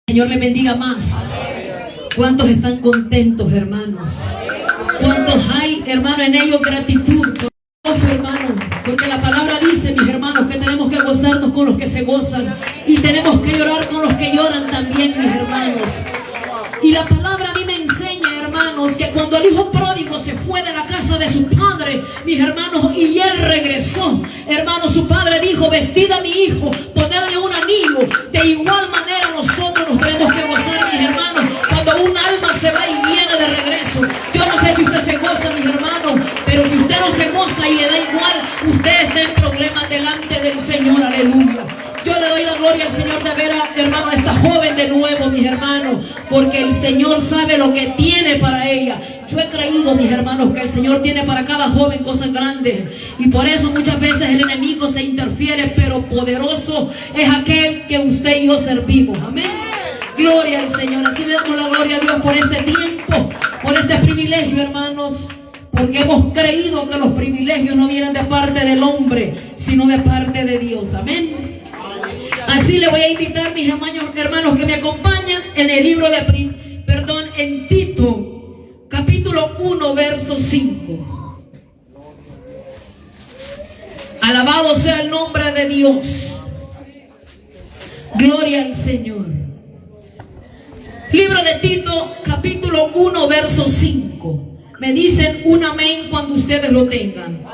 Señor le bendiga más. ¿Cuántos están contentos, hermanos? ¿Cuántos hay, hermano, en ellos gratitud? Hermano, porque la palabra dice, mis hermanos, que tenemos que gozarnos con los que se gozan y tenemos que llorar con los que lloran también, mis hermanos. Y la palabra a mí me enseña, hermanos, que cuando el hijo pródigo se fue de la casa de su padre, mis hermanos, y él regresó, hermanos, su padre dijo: vestid a mi hijo, ponedle un anillo. De igual manera nosotros nos tenemos que gozar, mis hermanos, cuando un alma se va y viene de regreso. Yo no sé si usted se goza, mis hermanos, pero si usted no se goza y le da igual, usted está en problemas delante del Señor. Aleluya. Yo le doy la gloria al Señor de ver, hermano, a esta joven de nuevo, mis hermanos, porque el Señor sabe lo que tiene para ella. Yo he creído, mis hermanos, que el Señor tiene para cada joven cosas grandes, y por eso muchas veces el enemigo se interfiere, pero poderoso es aquel que usted y yo servimos. Amén. Gloria al Señor. Así le damos la gloria a Dios por este tiempo, por este privilegio, hermanos, porque hemos creído que los privilegios no vienen de parte del hombre, sino de parte de Dios. Amén. Así le voy a invitar, mis hermanos, que me acompañan en el libro de, en Tito, capítulo 1, verso 5. Alabado sea el nombre de Dios. Gloria al Señor. Libro de Tito, capítulo 1, verso 5. Me dicen un amén cuando ustedes lo tengan.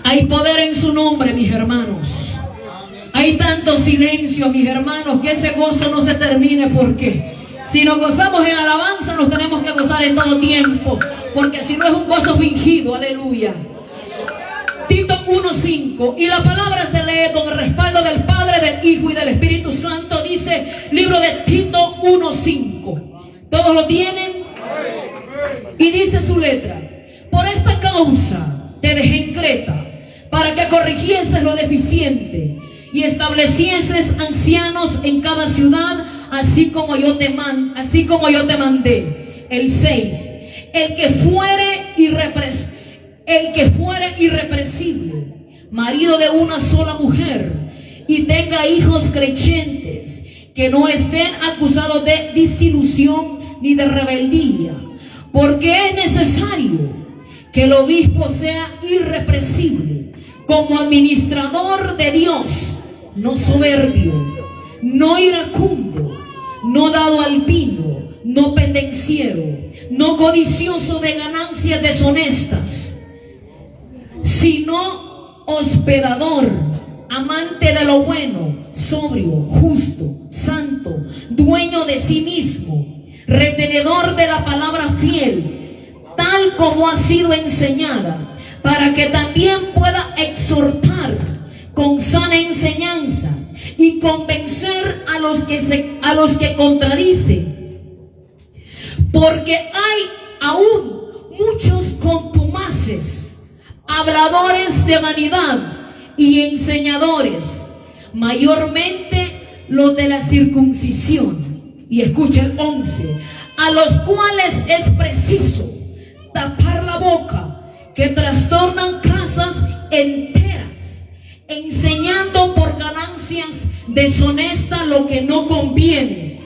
Hay poder en su nombre, mis hermanos. Hay tanto silencio, mis hermanos, que ese gozo no se termine, porque si nos gozamos en alabanza, nos tenemos que gozar en todo tiempo, porque si no es un gozo fingido. Aleluya. Tito 1:5, y la palabra se lee con el respaldo del Padre, del Hijo y del Espíritu Santo. Dice libro de Tito 1:5. ¿Todos lo tienen? Y dice su letra: por esta causa te dejé en Creta, para que corrigieses lo deficiente y establecieses ancianos en cada ciudad, así como yo te mandé. El 6, el que fuere irrepresible, marido de una sola mujer, y tenga hijos creyentes, que no estén acusados de disilusión ni de rebeldía, porque es necesario que el obispo sea irrepresible, como administrador de Dios, no soberbio, no iracundo, no dado al vino, no pendenciero, no codicioso de ganancias deshonestas, sino hospedador, amante de lo bueno, sobrio, justo, santo, dueño de sí mismo, retenedor de la palabra fiel, tal como ha sido enseñada, para que también pueda exhortar con sana enseñanza y convencer a los que contradicen. Porque hay aún muchos contumaces, habladores de vanidad y enseñadores, mayormente los de la circuncisión. Y escucha el 11, a los cuales es preciso tapar la boca, que trastornan casas enteras, enseñando por ganancias deshonestas lo que no conviene.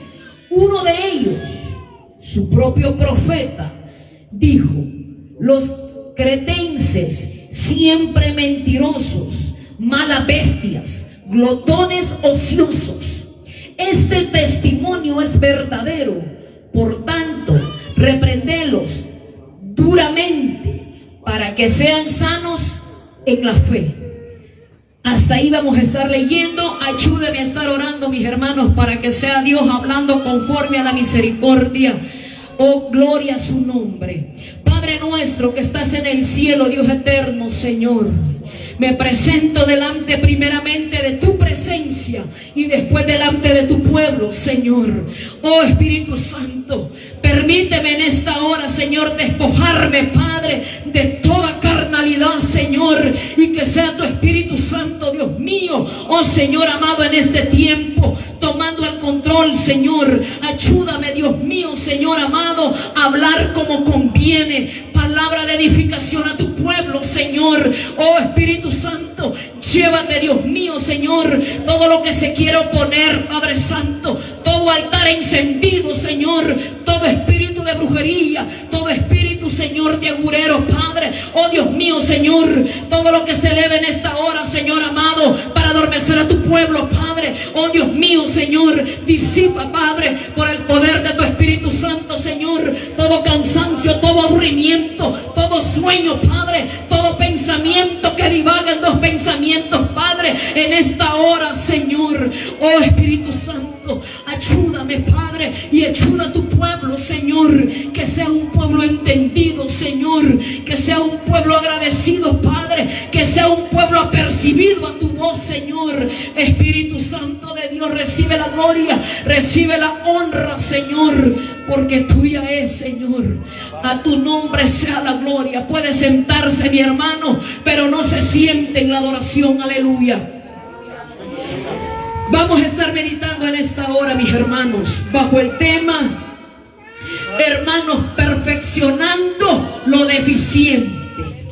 Uno de ellos, su propio profeta, dijo: los cretenses, siempre mentirosos, malas bestias, glotones ociosos. Este testimonio es verdadero. Por tanto, reprendelos duramente, para que sean sanos en la fe. Hasta ahí vamos a estar leyendo. Ayúdeme a estar orando, mis hermanos, para que sea Dios hablando conforme a la misericordia. Oh, gloria a su nombre. Padre nuestro que estás en el cielo, Dios eterno, Señor, me presento delante primeramente de tu presencia y después delante de tu pueblo, Señor. Oh Espíritu Santo, permíteme en esta hora, Señor, despojarme, Padre, de toda carnalidad, Señor, y que sea tu Espíritu Santo, Dios mío, oh Señor amado, en este tiempo, tomando el control, Señor. Ayúdame, Dios mío, Señor amado, a hablar como conviene, palabra de edificación a tu pueblo, Señor. Oh Espíritu Santo, Llévate, Dios mío, Señor, todo lo que se quiere oponer, Padre Santo, todo altar encendido, Señor, todo espíritu de brujería, todo espíritu, Señor, de agurero, Padre, oh Dios mío, Señor, todo lo que se eleve en esta hora, Señor amado, para adormecer a tu pueblo, Padre, oh Dios mío, Señor, disipa, Padre, por el poder de tu Espíritu Santo, Señor, todo cansancio, todo aburrimiento, todo sueño, Padre, todo pensamiento que divaga en dos pensamientos, Padre, en esta hora, Señor, oh Espíritu Santo, ayúdame, Padre, y ayuda a tu pueblo, Señor, que sea un pueblo entendido, Señor, que sea un pueblo agradecido, Padre, que sea un pueblo apercibido a tu voz, Señor. Espíritu Santo de Dios, recibe la gloria, recibe la honra, Señor, porque tuya es, Señor. A tu nombre sea la gloria. Puede sentarse, mi hermano, pero no se siente en la adoración. Aleluya. Vamos a estar meditando en esta hora, mis hermanos, bajo el tema, hermanos, perfeccionando lo deficiente.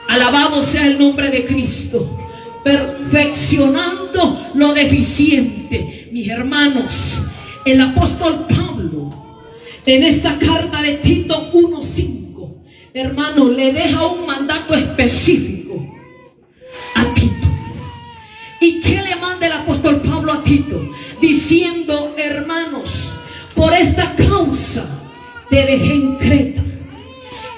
Alabado sea el nombre de Cristo. Perfeccionando lo deficiente. Mis hermanos, el apóstol Pablo, en esta carta de Tito 1:5, hermano, le deja un mandato específico a Tito. ¿Y qué le manda el apóstol Pablo a Tito? Diciendo, hermanos, por esta causa te dejé en Creta.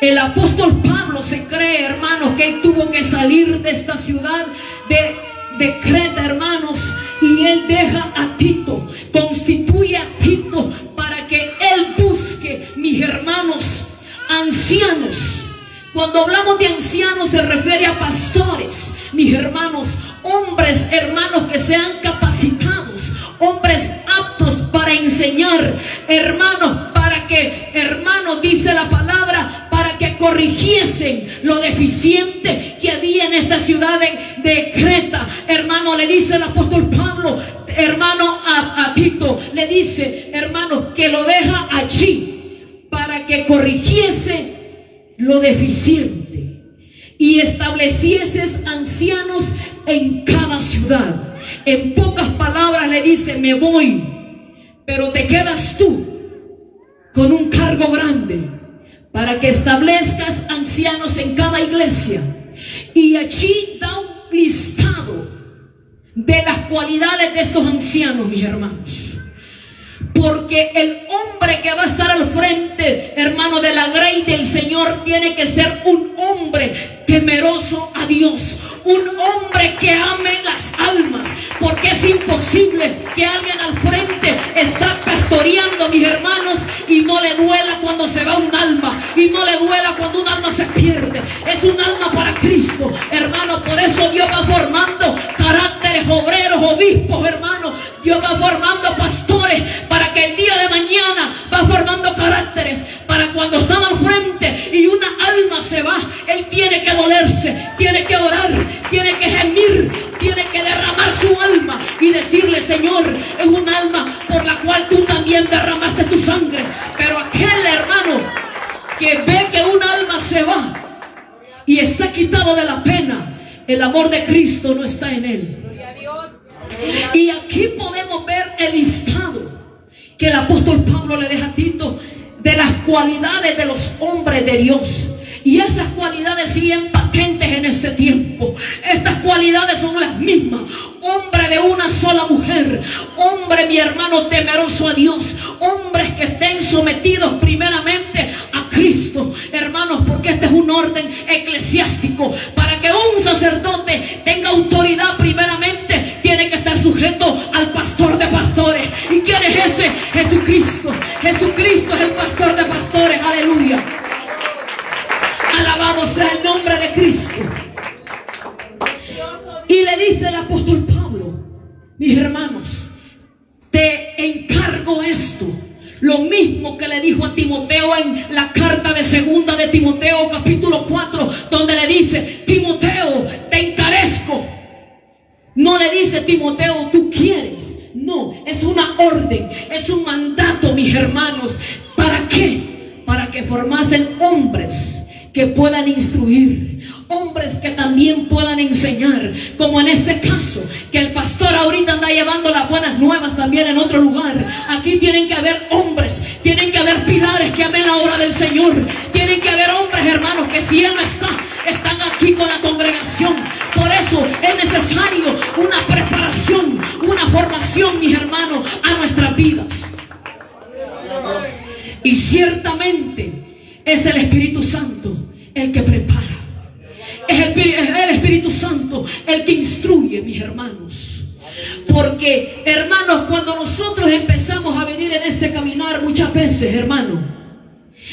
El apóstol Pablo se cree, hermanos, que él tuvo que salir de esta ciudad de Creta, hermanos, y él deja a Tito, constituye a Tito para que él busque, mis hermanos, ancianos. Cuando hablamos de ancianos se refiere a pastores, mis hermanos, hombres, hermanos, que sean capacitados, hombres aptos para enseñar, hermanos, para que, hermanos, dice la palabra, para que corrigiesen lo deficiente que había en esta ciudad de Creta. Hermano, le dice el apóstol Pablo, hermano, a Tito, le dice, hermano, que lo deja allí para que corrigiese lo deficiente y establecieses ancianos en cada ciudad. En pocas palabras le dice, me voy, pero te quedas tú con un cargo grande para que establezcas ancianos en cada iglesia. Y allí da un listado de las cualidades de estos ancianos, mis hermanos. Porque el hombre que va a estar al frente, hermano, de la grey del Señor, tiene que ser un hombre temeroso a Dios, un hombre que ame las almas, porque es imposible que alguien al frente está pastoreando, mis hermanos, y no le duela cuando se va un alma, y no le duela cuando un alma se pierde. Es un alma para Cristo, hermano. Por eso Dios va formando caracteres, obreros, obispos, hermano. Dios va formando pastores para que el día de mañana va formando caracteres para cuando están al frente y una alma se va, él tiene que dolerse, tiene que orar, tiene que gemir, tiene que derramar su alma y decirle, Señor, es un alma por la cual tú también derramaste tu sangre. Pero aquel hermano que ve que un alma se va y está quitado de la pena, el amor de Cristo no está en él. Y aquí podemos ver el listado que el apóstol Pablo le deja a Tito de las cualidades de los hombres de Dios. Y esas cualidades siguen patentes en este tiempo. Estas cualidades son las mismas. Hombre de una sola mujer. Hombre, mi hermano, temeroso a Dios. Hombres que estén sometidos primeramente a Cristo. Hermanos, porque este es un orden eclesiástico. Para que un sacerdote tenga autoridad primeramente, tiene que estar sujeto al pastor de pastores. ¿Y quién es ese? Jesucristo. Jesucristo es el pastor de pastores. Aleluya. Alabado sea el nombre de Cristo. Y le dice el apóstol Pablo, mis hermanos, te encargo esto. Lo mismo que le dijo a Timoteo en la carta de segunda de Timoteo, capítulo 4, donde le dice, Timoteo, te encarezco. No le dice, Timoteo, tú quieres. No, es una orden, es un mandato, mis hermanos. ¿Para qué? Para que formasen hombres que puedan instruir, hombres que también puedan enseñar, como en este caso, que el pastor ahorita anda llevando las buenas nuevas también en otro lugar. Aquí tienen que haber hombres, tienen que haber pilares que amen la obra del Señor, tienen que haber hombres, hermanos, que si Él no está, están aquí con la congregación. Por eso es necesario una preparación, una formación, mis hermanos, a nuestras vidas. Y ciertamente es el Espíritu Santo el que prepara. Es el Espíritu Santo el que instruye, mis hermanos. Porque, hermanos, cuando nosotros empezamos a venir en este caminar, muchas veces, hermano,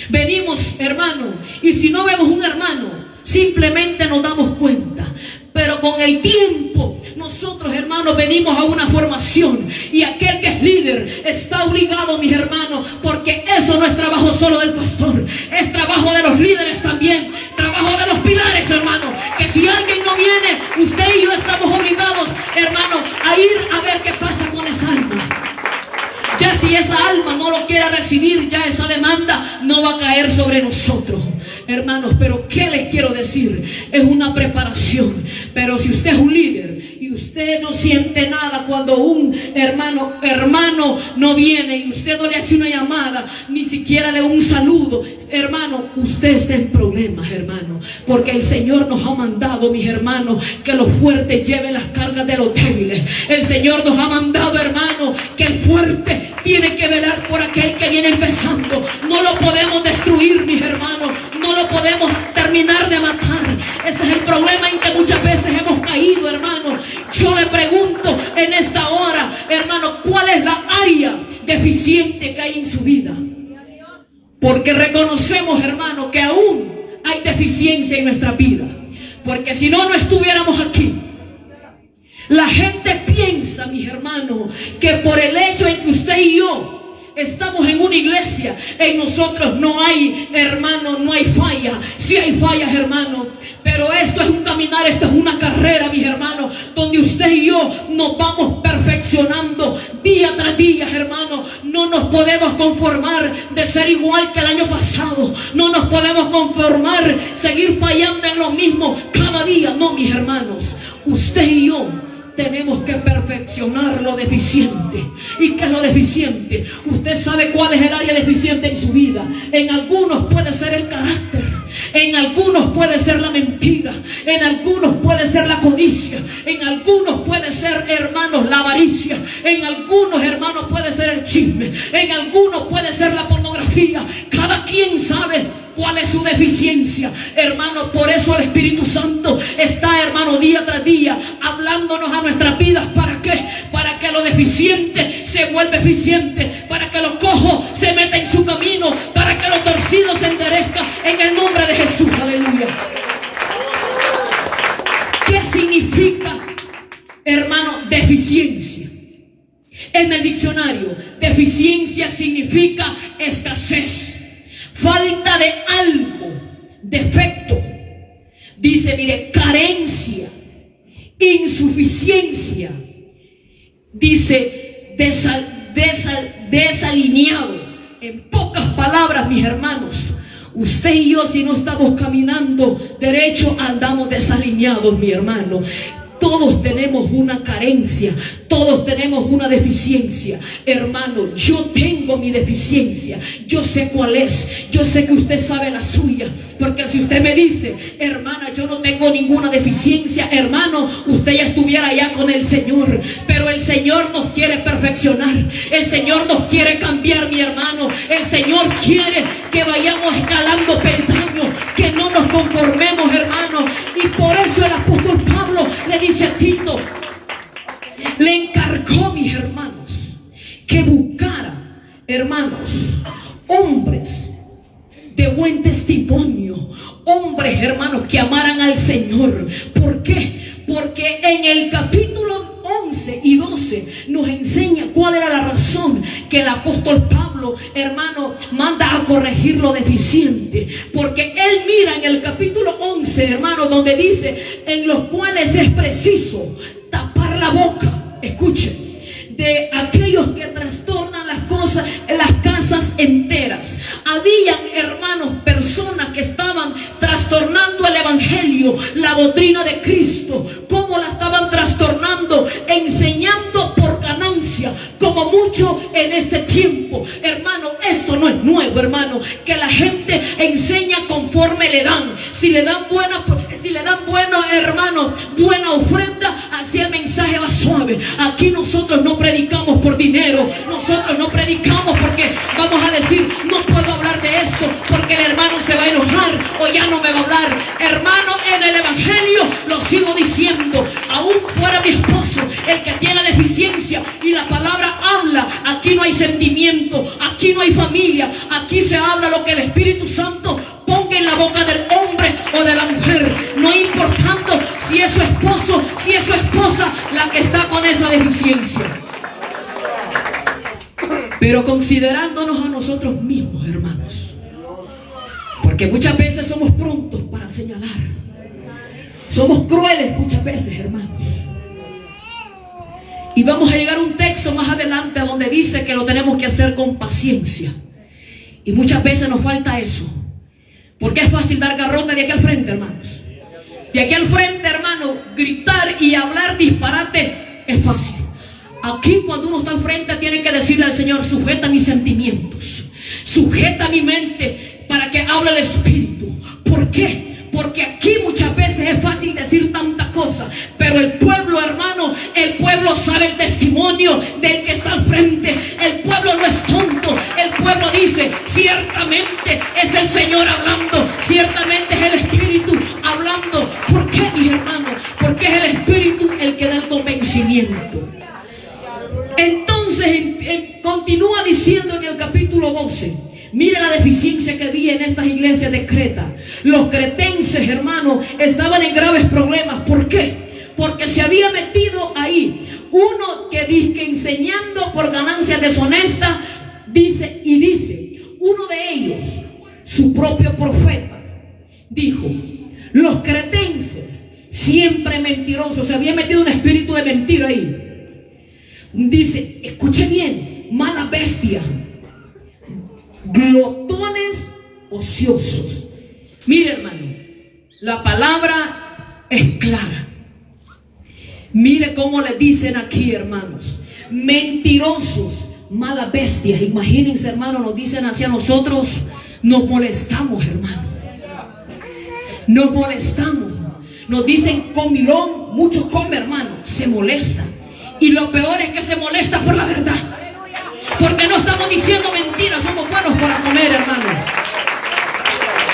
venimos, hermano, y si no vemos un hermano, simplemente nos damos cuenta. Pero con el tiempo, nosotros, hermanos, venimos a una formación. Y aquel que es líder está obligado, mis hermanos, porque eso no es trabajo solo del pastor, es trabajo de los líderes también, trabajo de los pilares, hermanos. Que si alguien no viene, usted y yo estamos obligados, hermanos, a ir a ver qué pasa con esa alma. Ya si esa alma no lo quiere recibir, ya esa demanda no va a caer sobre nosotros, hermanos. Pero ¿qué les quiero decir? Es una preparación. Pero si usted es un líder y usted no siente nada cuando un hermano no viene y usted no le hace una llamada, ni siquiera le da un saludo, hermano, usted está en problemas, hermano. Porque el Señor nos ha mandado, mis hermanos, que los fuertes lleven las cargas de los débiles. El Señor nos ha mandado, hermano, que el fuerte tiene que velar por aquel que viene empezando. No lo podemos destruir, mis hermanos, no lo podemos terminar de matar. Ese es el problema en que muchas veces hemos caído, hermano. Yo le pregunto en esta hora, hermano, ¿cuál es la área deficiente que hay en su vida? Porque reconocemos, hermano, que aún hay deficiencia en nuestra vida. Porque si no, no estuviéramos aquí. La gente piensa, mis hermanos, que por el hecho en que usted y yo estamos en una iglesia, en nosotros no hay, hermano, no hay falla. Sí hay fallas, hermano, pero esto es un caminar, esto es una carrera, mis hermanos, donde usted y yo nos vamos perfeccionando día tras día, hermano. No nos podemos conformar de ser igual que el año pasado. No nos podemos conformar, seguir fallando en lo mismo cada día. No, mis hermanos, usted y yo tenemos que perfeccionar lo deficiente. ¿Y qué es lo deficiente? Usted sabe cuál es el área deficiente en su vida. En algunos puede ser el carácter, en algunos puede ser la mentira, en algunos puede ser la codicia, en algunos puede ser, hermanos, la avaricia, en algunos, hermanos, puede ser el chisme, en algunos puede ser la pornografía. Cada quien sabe cuál es su deficiencia, hermano. Por eso el Espíritu Santo está, hermano, día tras día hablándonos a nuestras vidas. ¿Para qué? Para que lo deficiente se vuelva eficiente, para que lo cojo se meta en su camino, para que lo torcido se enderezca en el nombre de Jesús. Aleluya. ¿Qué significa, hermano, deficiencia? En el diccionario, deficiencia significa escasez, falta de algo, defecto. Dice, mire, carencia, insuficiencia. Dice, desalineado. En pocas palabras, mis hermanos, usted y yo, si no estamos caminando derecho, andamos desalineados, mi hermano. Todos tenemos una carencia, todos tenemos una deficiencia. Hermano, yo tengo mi deficiencia, yo sé cuál es, yo sé que usted sabe la suya. Porque si usted me dice, hermana, yo no tengo ninguna deficiencia, hermano, usted ya estuviera ya con el Señor. Pero el Señor nos quiere perfeccionar, el Señor nos quiere cambiar, mi hermano. El Señor quiere que vayamos escalando peldaños, que no nos conformemos, hermano. Y por eso el apóstol Pablo le dice a Tito, le encargó, mis hermanos, que buscara, hermanos, hombres de buen testimonio, hombres, hermanos, que amaran al Señor. ¿Por qué? Porque en el capítulo 11 y 12 nos enseña cuál era la razón que el apóstol Pablo, hermano, manda a corregir lo deficiente. Porque él mira en el capítulo 11, hermano, donde dice, en los cuales es preciso tapar la boca, escuchen, de aquellos que trastornan las cosas, las casas enteras. Habían, hermanos, personas que estaban trastornando el evangelio la doctrina de Cristo, cómo la estaban trastornando, enseñando por ganancia, como mucho en este tiempo. Hermano, esto no es nuevo, hermano, que la gente enseña conforme le dan. Si le dan buena, hermano, buena ofrenda, así el mensaje va suave. Aquí nosotros no predicamos por dinero, nosotros no predicamos porque vamos a decir, no puedo hablar de esto porque el hermano se va a enojar o ya no me va a hablar. Hermano, en el evangelio lo sigo diciendo, aún fuera mi esposo el que tiene deficiencia y la palabra habla, aquí no hay sentimiento, aquí no hay familia, aquí se habla lo que el Espíritu Santo ponga en la boca del hombre o de la mujer, no importando si es su esposo, si es su esposa la que está con esa deficiencia. Pero considerándonos a nosotros mismos, hermanos, porque muchas veces somos prontos para señalar, somos crueles muchas veces, hermanos. Y vamos a llegar a un texto más adelante donde dice que lo tenemos que hacer con paciencia. Y muchas veces nos falta eso. Porque es fácil dar garrote de aquí al frente, hermanos. De aquí al frente, hermano, gritar y hablar disparate es fácil. Aquí cuando uno está al frente tiene que decirle al Señor, sujeta mis sentimientos, sujeta mi mente para que hable el Espíritu. ¿Por qué? Porque aquí muchas veces es fácil decir tanta cosa, pero el pueblo, hermano, el pueblo sabe el testimonio del que está al frente. El pueblo no es tonto. El pueblo dice, ciertamente es el Señor hablando, ciertamente es el Espíritu hablando. ¿Por qué, mis hermanos? Porque es el Espíritu el que da el convencimiento. Entonces continúa diciendo en el capítulo 12. Mire la deficiencia que había en estas iglesias de Creta. Los cretenses, hermanos, estaban en graves problemas. ¿Por qué? Porque se había metido ahí uno que dice, enseñando por ganancia deshonesta, dice, uno de ellos, su propio profeta, dijo, los cretenses, siempre mentirosos, se había metido un espíritu de mentira ahí. Dice, escuche bien, mala bestia, glotones ociosos. Mire, hermano, la palabra es clara. Mire cómo le dicen aquí, hermanos, mentirosos, malas bestias. Imagínense, hermano, nos dicen hacia nosotros, nos molestamos, hermano, nos molestamos. Nos dicen comilón, mucho come, hermano, se molesta. Y lo peor es que se molesta por la verdad, porque no estamos diciendo mentiras, somos buenos para comer, hermano.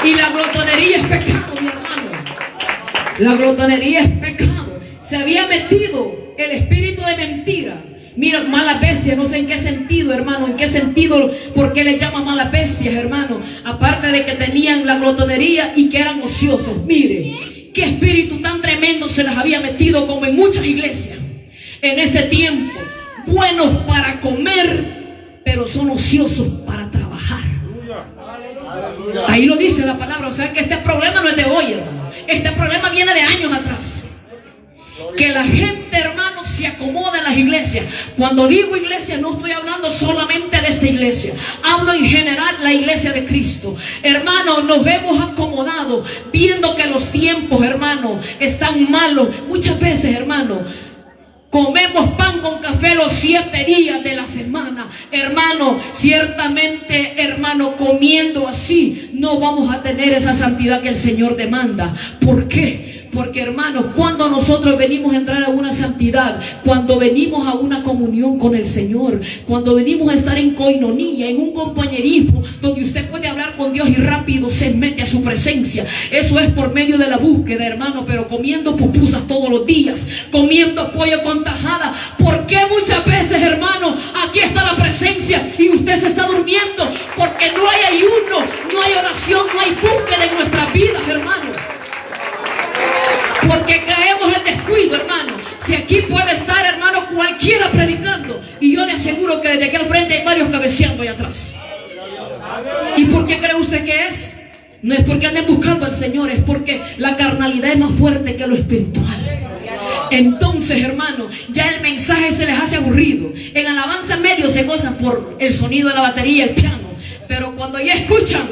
Y la glotonería es pecado, mi hermano. La glotonería es pecado. Se había metido el espíritu de mentira. Mira, mala bestia, no sé en qué sentido, hermano, en qué sentido, por qué le llaman malas bestias, hermano. Aparte de que tenían la glotonería y que eran ociosos. Mire, qué espíritu tan tremendo se les había metido, como en muchas iglesias en este tiempo. Buenos para comer, pero son ociosos para trabajar. Ahí lo dice la palabra. O sea que este problema no es de hoy, hermano. Este problema viene de años atrás. Que la gente, hermano, se acomoda en las iglesias. Cuando digo iglesia, no estoy hablando solamente de esta iglesia. Hablo en general la iglesia de Cristo. Hermano, nos vemos acomodados, viendo que los tiempos, hermano, están malos. Muchas veces, hermano, comemos pan con café los 7 días de la semana. Hermano, ciertamente, hermano, comiendo así, no vamos a tener esa santidad que el Señor demanda. ¿Por qué? Porque, hermanos, cuando nosotros venimos a entrar a una santidad, cuando venimos a una comunión con el Señor, cuando venimos a estar en coinonía, en un compañerismo, donde usted puede hablar con Dios y rápido se mete a su presencia. Eso es por medio de la búsqueda, hermano. Pero comiendo pupusas todos los días, comiendo pollo con tajada. ¿Por qué muchas veces, hermano, aquí está la presencia y usted se está durmiendo? Porque no hay ayuno, no hay oración, no hay búsqueda en nuestras vidas, hermano. Porque caemos en descuido, hermano. Si aquí puede estar, hermano, cualquiera predicando, y yo le aseguro que desde aquí al frente hay varios cabeceando allá atrás. ¿Y por qué cree usted que es? No es porque anden buscando al Señor, es porque la carnalidad es más fuerte que lo espiritual. Entonces, hermano, ya el mensaje se les hace aburrido. En alabanza medio se gozan por el sonido de la batería y el piano. Pero cuando ya escuchan,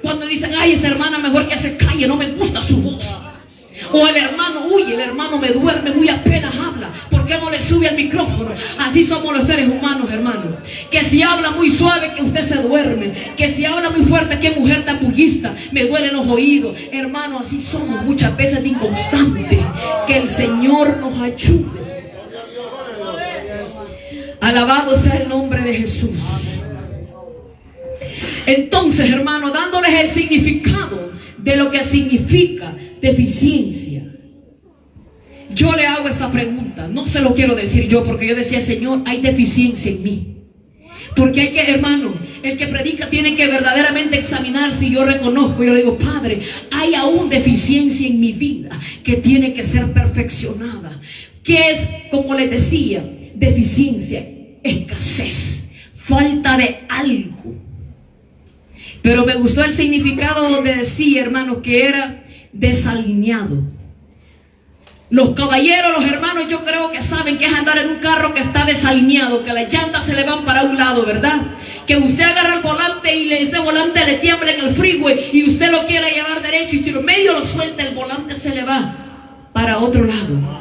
cuando dicen, ay, esa hermana mejor que se calle, no me gusta su voz. O el hermano, uy, el hermano me duerme muy apenas habla. ¿Por qué no le sube al micrófono? Así somos los seres humanos, hermano. Que si habla muy suave, que usted se duerme. Que si habla muy fuerte, que mujer tan pullista, me duelen los oídos. Hermano, así somos muchas veces de inconstantes. Que el Señor nos ayude. Alabado sea el nombre de Jesús. Entonces, hermano, dándoles el significado de lo que significa deficiencia, yo le hago esta pregunta. No se lo quiero decir yo, porque yo decía, Señor, hay deficiencia en mí. Porque hay que, hermano, el que predica tiene que verdaderamente examinar. Si yo reconozco, yo le digo, Padre, hay aún deficiencia en mi vida que tiene que ser perfeccionada. ¿Qué es, como les decía, deficiencia? Escasez, falta de algo. Pero me gustó el significado donde decía, hermano, que era desalineado. Los caballeros, los hermanos, yo creo que saben que es andar en un carro que está desalineado, que las llantas se le van para un lado, ¿verdad? Que usted agarra el volante y ese volante le tiembla en el freeway y usted lo quiere llevar derecho, y si lo medio lo suelta, el volante se le va para otro lado.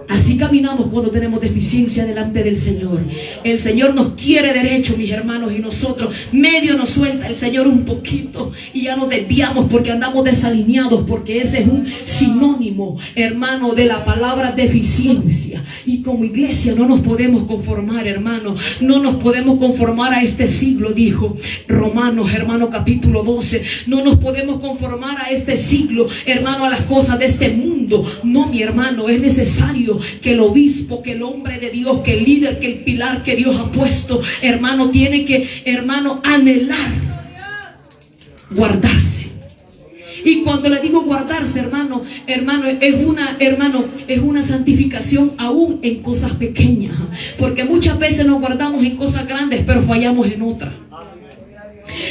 Así caminamos cuando tenemos deficiencia delante del Señor. El Señor nos quiere derecho, mis hermanos, y nosotros medio nos suelta el Señor un poquito y ya nos desviamos porque andamos desalineados, porque ese es un sinónimo, hermano, de la palabra deficiencia. Y como iglesia no nos podemos conformar, hermano, no nos podemos conformar a este siglo, dijo Romanos, hermano, capítulo 12. No nos podemos conformar a este siglo, hermano, a las cosas de este mundo. No, mi hermano, es necesario que el obispo, que el hombre de Dios, que el líder, que el pilar que Dios ha puesto, hermano, tiene que, hermano, anhelar guardarse. Y cuando le digo guardarse, hermano, es una santificación aún en cosas pequeñas, porque muchas veces nos guardamos en cosas grandes, pero fallamos en otras.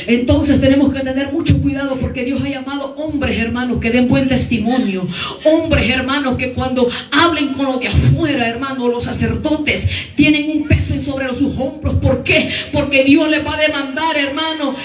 Entonces tenemos que tener mucho cuidado, porque Dios ha llamado hombres, hermanos, que den buen testimonio. Hombres, hermanos, que cuando hablen con los de afuera, hermanos, los sacerdotes tienen un peso sobre sus hombros. ¿Por qué? Porque Dios les va a demandar, hermano,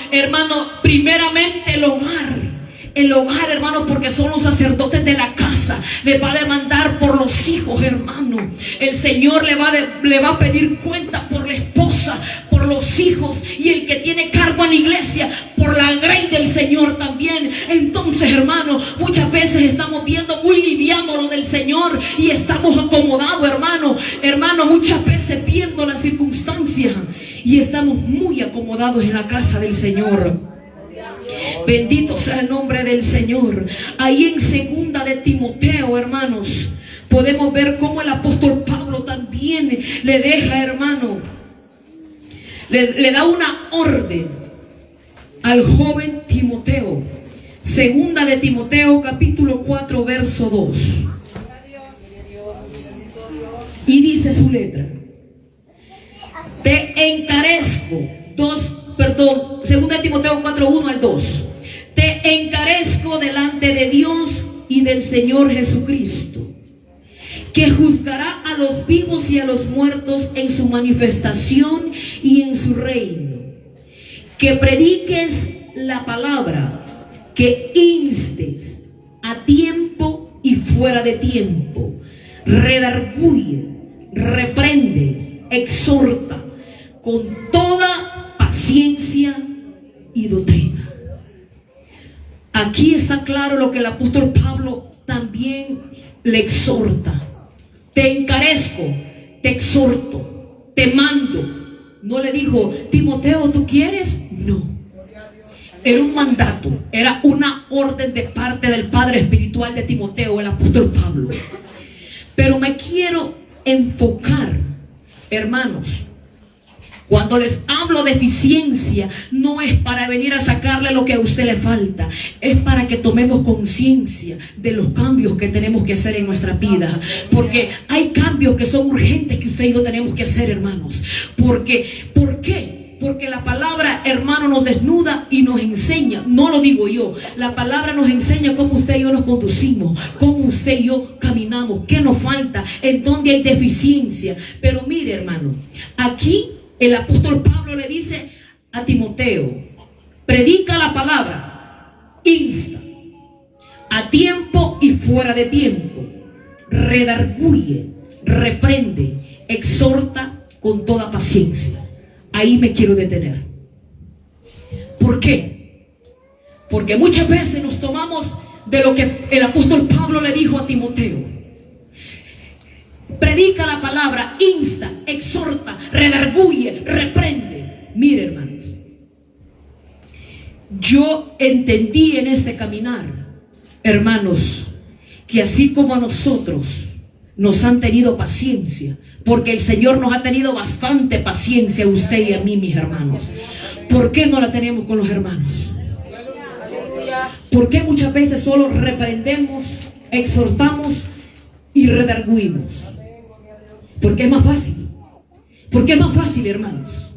primeramente el hogar. El hogar, hermano, porque son los sacerdotes de la casa. Le va a demandar por los hijos, hermano. El Señor le va a pedir cuenta por la esposa, por los hijos, y el que tiene cargo en la iglesia, por la grey del Señor también. Entonces, hermano, muchas veces estamos viendo muy liviano lo del Señor y estamos acomodados, hermano, muchas veces viendo las circunstancias y estamos muy acomodados en la casa del Señor. Bendito sea el nombre del Señor. Ahí en segunda de Timoteo, hermanos, podemos ver cómo el apóstol Pablo también le deja, hermano, le da una orden al joven Timoteo. Segunda de Timoteo, capítulo 4, verso 2. Y dice su letra: te encarezco. Segunda de Timoteo 4, 1 al 2. Te encarezco delante de Dios y del Señor Jesucristo, que juzgará a los vivos y a los muertos en su manifestación y en su reino. Que prediques la palabra, que instes a tiempo y fuera de tiempo, redarguye, reprende, exhorta con toda paciencia y doctrina. Aquí está claro lo que el apóstol Pablo también le exhorta. Te encarezco, te exhorto, te mando. No le dijo, Timoteo, ¿tú quieres? No. Era un mandato, era una orden de parte del padre espiritual de Timoteo, el apóstol Pablo. Pero me quiero enfocar, hermanos, cuando les hablo de eficiencia, no es para venir a sacarle lo que a usted le falta. Es para que tomemos conciencia de los cambios que tenemos que hacer en nuestra vida. Porque hay cambios que son urgentes que usted y yo tenemos que hacer, hermanos. ¿Por qué? Porque la palabra, hermano, nos desnuda y nos enseña. No lo digo yo. La palabra nos enseña cómo usted y yo nos conducimos, cómo usted y yo caminamos, qué nos falta, en dónde hay deficiencia. Pero mire, hermano, aquí el apóstol Pablo le dice a Timoteo: predica la palabra, insta a tiempo y fuera de tiempo, redarguye, reprende, exhorta con toda paciencia. Ahí me quiero detener. ¿Por qué? Porque muchas veces nos tomamos de lo que el apóstol Pablo le dijo a Timoteo. Predica la palabra, insta, exhorta, redarguye, reprende. Mire, hermanos, yo entendí en este caminar, hermanos, que así como a nosotros nos han tenido paciencia, porque el Señor nos ha tenido bastante paciencia a usted y a mí, mis hermanos. ¿Por qué no la tenemos con los hermanos? ¿Por qué muchas veces solo reprendemos, exhortamos y redarguimos? Porque es más fácil. Porque es más fácil, hermanos.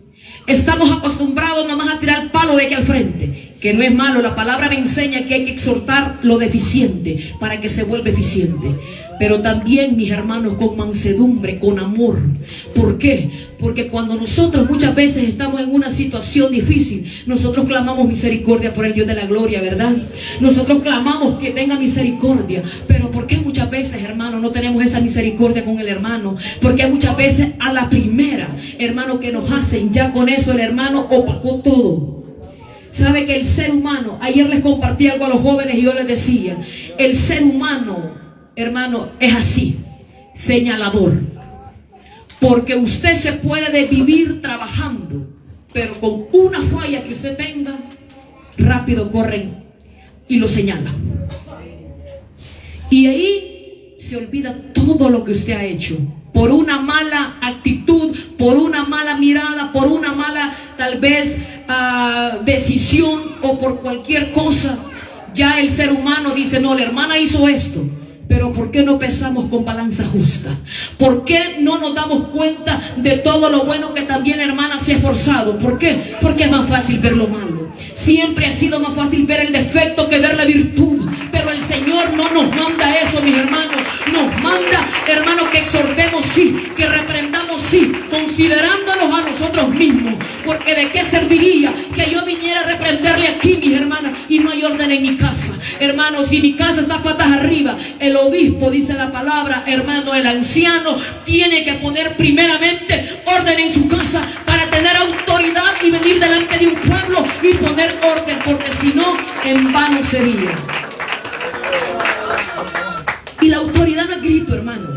Estamos acostumbrados nomás a tirar el palo de aquí al frente, que no es malo. La palabra me enseña que hay que exhortar lo deficiente para que se vuelva eficiente. Pero también, mis hermanos, con mansedumbre, con amor. ¿Por qué? Porque cuando nosotros muchas veces estamos en una situación difícil, nosotros clamamos misericordia por el Dios de la gloria, ¿verdad? Nosotros clamamos que tenga misericordia. Pero ¿por qué muchas veces, hermano, no tenemos esa misericordia con el hermano? Porque muchas veces a la primera, hermano, que nos hacen, ya con eso el hermano opacó todo. Sabe que el ser humano, ayer les compartí algo a los jóvenes y yo les decía, el ser humano, hermano, es así, señalador. Porque usted se puede vivir trabajando, pero con una falla que usted tenga, rápido corren y lo señalan. Y ahí se olvida todo lo que usted ha hecho. Por una mala actitud, por una mala mirada, por una mala tal vez decisión o por cualquier cosa. Ya el ser humano dice, no, la hermana hizo esto. Pero ¿por qué no pesamos con balanza justa? ¿Por qué no nos damos cuenta de todo lo bueno que también hermana se ha esforzado? ¿Por qué? Porque es más fácil ver lo malo. Siempre ha sido más fácil ver el defecto que ver la virtud. Pero el Señor no nos manda eso, mis hermanos. Nos manda, hermanos, que exhortemos sí, que reprendamos sí, considerándonos a nosotros mismos. Porque ¿de qué serviría que yo viniera a reprenderle aquí, mis hermanas, y no hay orden en mi casa? Hermanos, si mi casa está patas arriba, el obispo, dice la palabra, hermano, el anciano tiene que poner primeramente orden en su casa para tener autoridad y venir delante de un pueblo y poner orden, porque si no, en vano sería. Y la autoridad no es grito, hermano.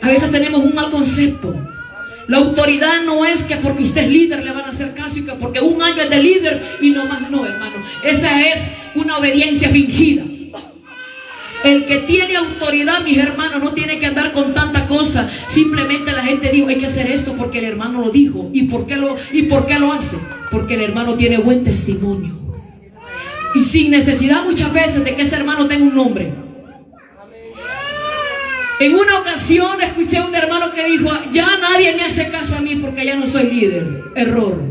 A veces tenemos un mal concepto. La autoridad no es que porque usted es líder le van a hacer caso y que porque un año es de líder y no más, no, hermano. Esa es una obediencia fingida. El que tiene autoridad, mis hermanos, no tiene que andar con tanta cosa. Simplemente la gente dijo, hay que hacer esto porque el hermano lo dijo. ¿Y por qué lo hace? Porque el hermano tiene buen testimonio. Y sin necesidad muchas veces de que ese hermano tenga un nombre. En una ocasión escuché a un hermano que dijo, ya nadie me hace caso a mí porque ya no soy líder. Error.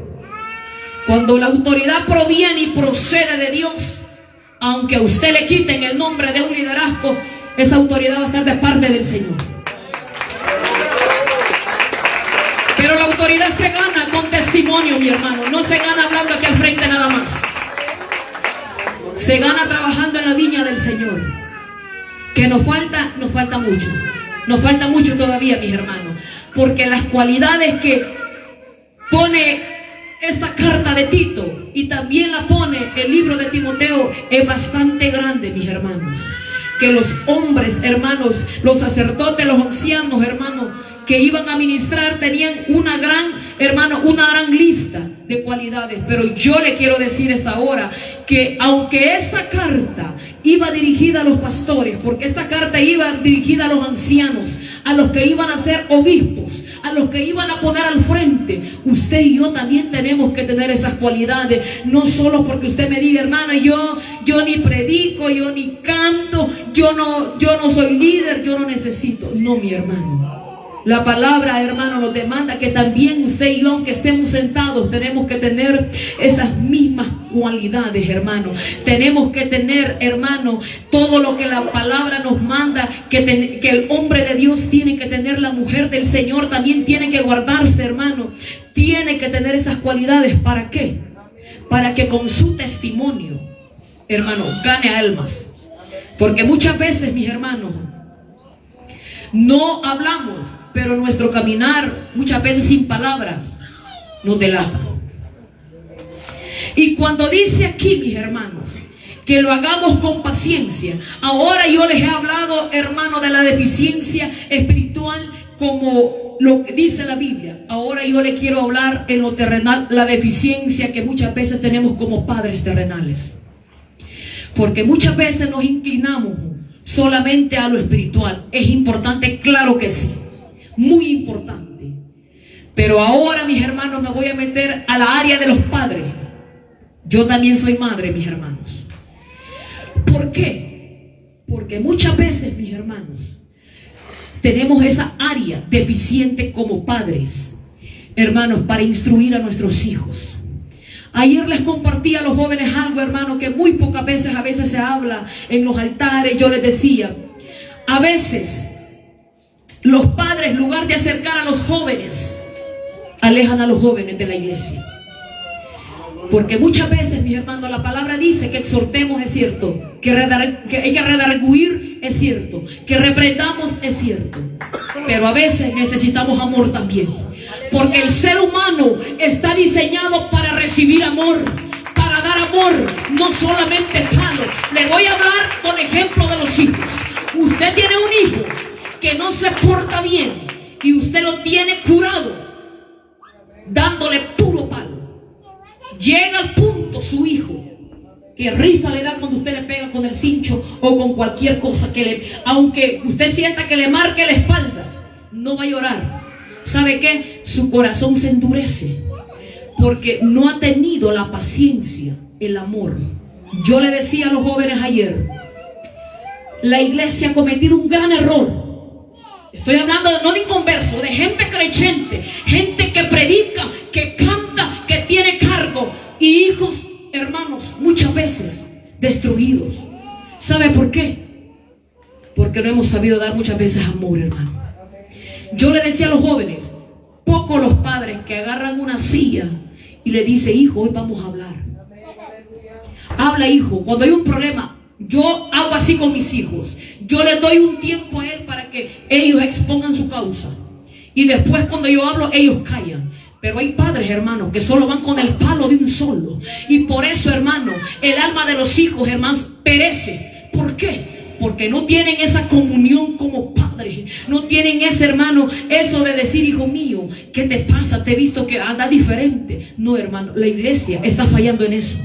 Cuando la autoridad proviene y procede de Dios, aunque a usted le quiten el nombre de un liderazgo, esa autoridad va a estar de parte del Señor. Pero la autoridad se gana con testimonio, mi hermano. No se gana hablando aquí al frente nada más. Se gana trabajando en la viña del Señor. Que nos falta mucho. Nos falta mucho todavía, mis hermanos. Porque las cualidades que pone esta carta de Tito y también la pone el libro de Timoteo es bastante grande, mis hermanos. Que los hombres, hermanos, los sacerdotes, los ancianos, hermanos, que iban a ministrar tenían una gran lista de cualidades. Pero yo le quiero decir esta hora que aunque esta carta iba dirigida a los pastores, porque esta carta iba dirigida a los ancianos, a los que iban a ser obispos, a los que iban a poner al frente, usted y yo también tenemos que tener esas cualidades. No solo porque usted me diga, hermana, yo ni predico, yo ni canto, yo no soy líder, yo no necesito. No, mi hermano. La palabra, hermano, nos demanda que también usted y yo, aunque estemos sentados, tenemos que tener esas mismas cualidades, hermano. Tenemos que tener, hermano, todo lo que la palabra nos manda, que el hombre de Dios tiene que tener, la mujer del Señor también tiene que guardarse, hermano. Tiene que tener esas cualidades. ¿Para qué? Para que con su testimonio, hermano, gane almas. Porque muchas veces, mis hermanos, no hablamos, pero nuestro caminar, muchas veces sin palabras, nos delata. Y cuando dice aquí, mis hermanos, que lo hagamos con paciencia. Ahora yo les he hablado, hermano, de la deficiencia espiritual como lo que dice la Biblia. Ahora yo le quiero hablar en lo terrenal, la deficiencia que muchas veces tenemos como padres terrenales. Porque muchas veces nos inclinamos solamente a lo espiritual. Es importante, claro que sí, muy importante. Pero ahora, mis hermanos, me voy a meter a la área de los padres. Yo también soy madre, mis hermanos. ¿Por qué? Porque muchas veces, mis hermanos, tenemos esa área deficiente como padres, hermanos, para instruir a nuestros hijos. Ayer les compartí a los jóvenes algo, hermano, que muy pocas veces, a veces se habla en los altares. Yo les decía, a veces los padres, en lugar de acercar a los jóvenes, alejan a los jóvenes de la iglesia. Porque muchas veces, mis hermanos, la palabra dice que exhortemos, es cierto, que hay que redarguir, es cierto, que reprendamos, es cierto, pero a veces necesitamos amor también. Porque el ser humano está diseñado para recibir amor, para dar amor, no solamente palo. Le voy a hablar con ejemplo de los hijos. Usted tiene un hijo que no se porta bien y usted lo tiene curado, dándole puro palo. Llega al punto su hijo que risa le da cuando usted le pega con el cincho o con cualquier cosa aunque usted sienta que le marque la espalda, no va a llorar. ¿Sabe qué? Su corazón se endurece porque no ha tenido la paciencia, el amor. Yo le decía a los jóvenes ayer, la iglesia ha cometido un gran error. Estoy hablando no de inconversos, de gente creyente, gente que predica, que canta, que tiene cargo, y hijos, hermanos, muchas veces destruidos. ¿Sabe por qué? Porque no hemos sabido dar muchas veces amor, hermano. Yo le decía a los jóvenes, pocos los padres que agarran una silla y le dicen, hijo, hoy vamos a hablar. Habla, hijo. Cuando hay un problema, yo hago así con mis hijos. Yo les doy un tiempo a él para que ellos expongan su causa. Y después cuando yo hablo, ellos callan. Pero hay padres, hermanos, que solo van con el palo de un solo. Y por eso, hermano, el alma de los hijos, hermanos, perece. ¿Por qué? Porque no tienen esa comunión como padres. No tienen ese, hermano, eso de decir, hijo mío, ¿qué te pasa? Te he visto que anda diferente. No, hermano, la iglesia está fallando en eso.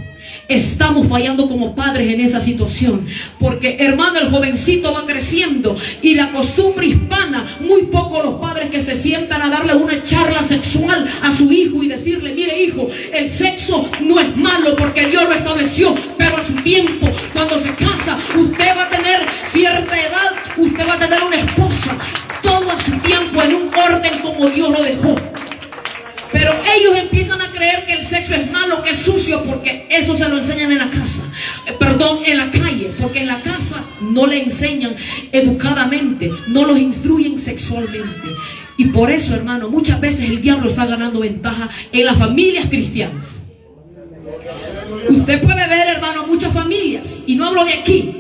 Estamos fallando como padres en esa situación. Porque, hermano, el jovencito va creciendo. Y la costumbre hispana, muy pocos los padres que se sientan a darle una charla sexual a su hijo y decirle, mire hijo, el sexo no es malo porque Dios lo estableció, pero a su tiempo, cuando se casa, usted va a tener cierta edad, usted va a tener una esposa, todo a su tiempo, en un orden como Dios lo dejó. Pero ellos empiezan a creer que el sexo es malo, que es sucio, porque eso se lo enseñan en la casa. En la calle, porque en la casa no le enseñan educadamente, no los instruyen sexualmente. Y por eso, hermano, muchas veces el diablo está ganando ventaja en las familias cristianas. Usted puede ver, hermano, muchas familias, y no hablo de aquí,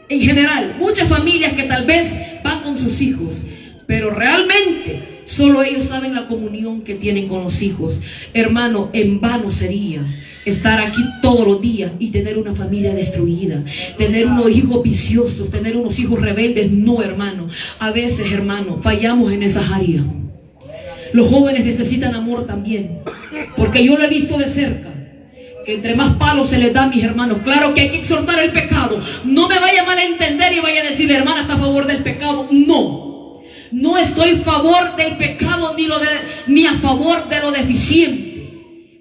en general, muchas familias que tal vez van con sus hijos, pero realmente solo ellos saben la comunión que tienen con los hijos. Hermano, en vano sería estar aquí todos los días y tener una familia destruida, tener unos hijos viciosos, tener unos hijos rebeldes. No, hermano, a veces, hermano, fallamos en esas áreas. Los jóvenes necesitan amor también, porque yo lo he visto de cerca, que entre más palos se les da, mis hermanos. Claro que hay que exhortar el pecado. No me vaya a malentender y vaya a decir, hermana, está a favor del pecado. No estoy a favor del pecado ni a favor de lo deficiente.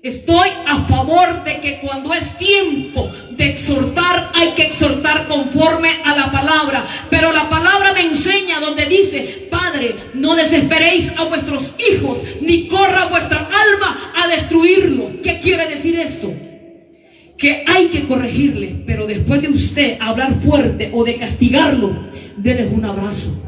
Estoy a favor de que cuando es tiempo de exhortar, hay que exhortar conforme a la palabra. Pero la palabra me enseña donde dice, Padre, no desesperéis a vuestros hijos, ni corra vuestra alma a destruirlo. ¿Qué quiere decir esto? Que hay que corregirle, pero después de usted hablar fuerte o de castigarlo, denles un abrazo.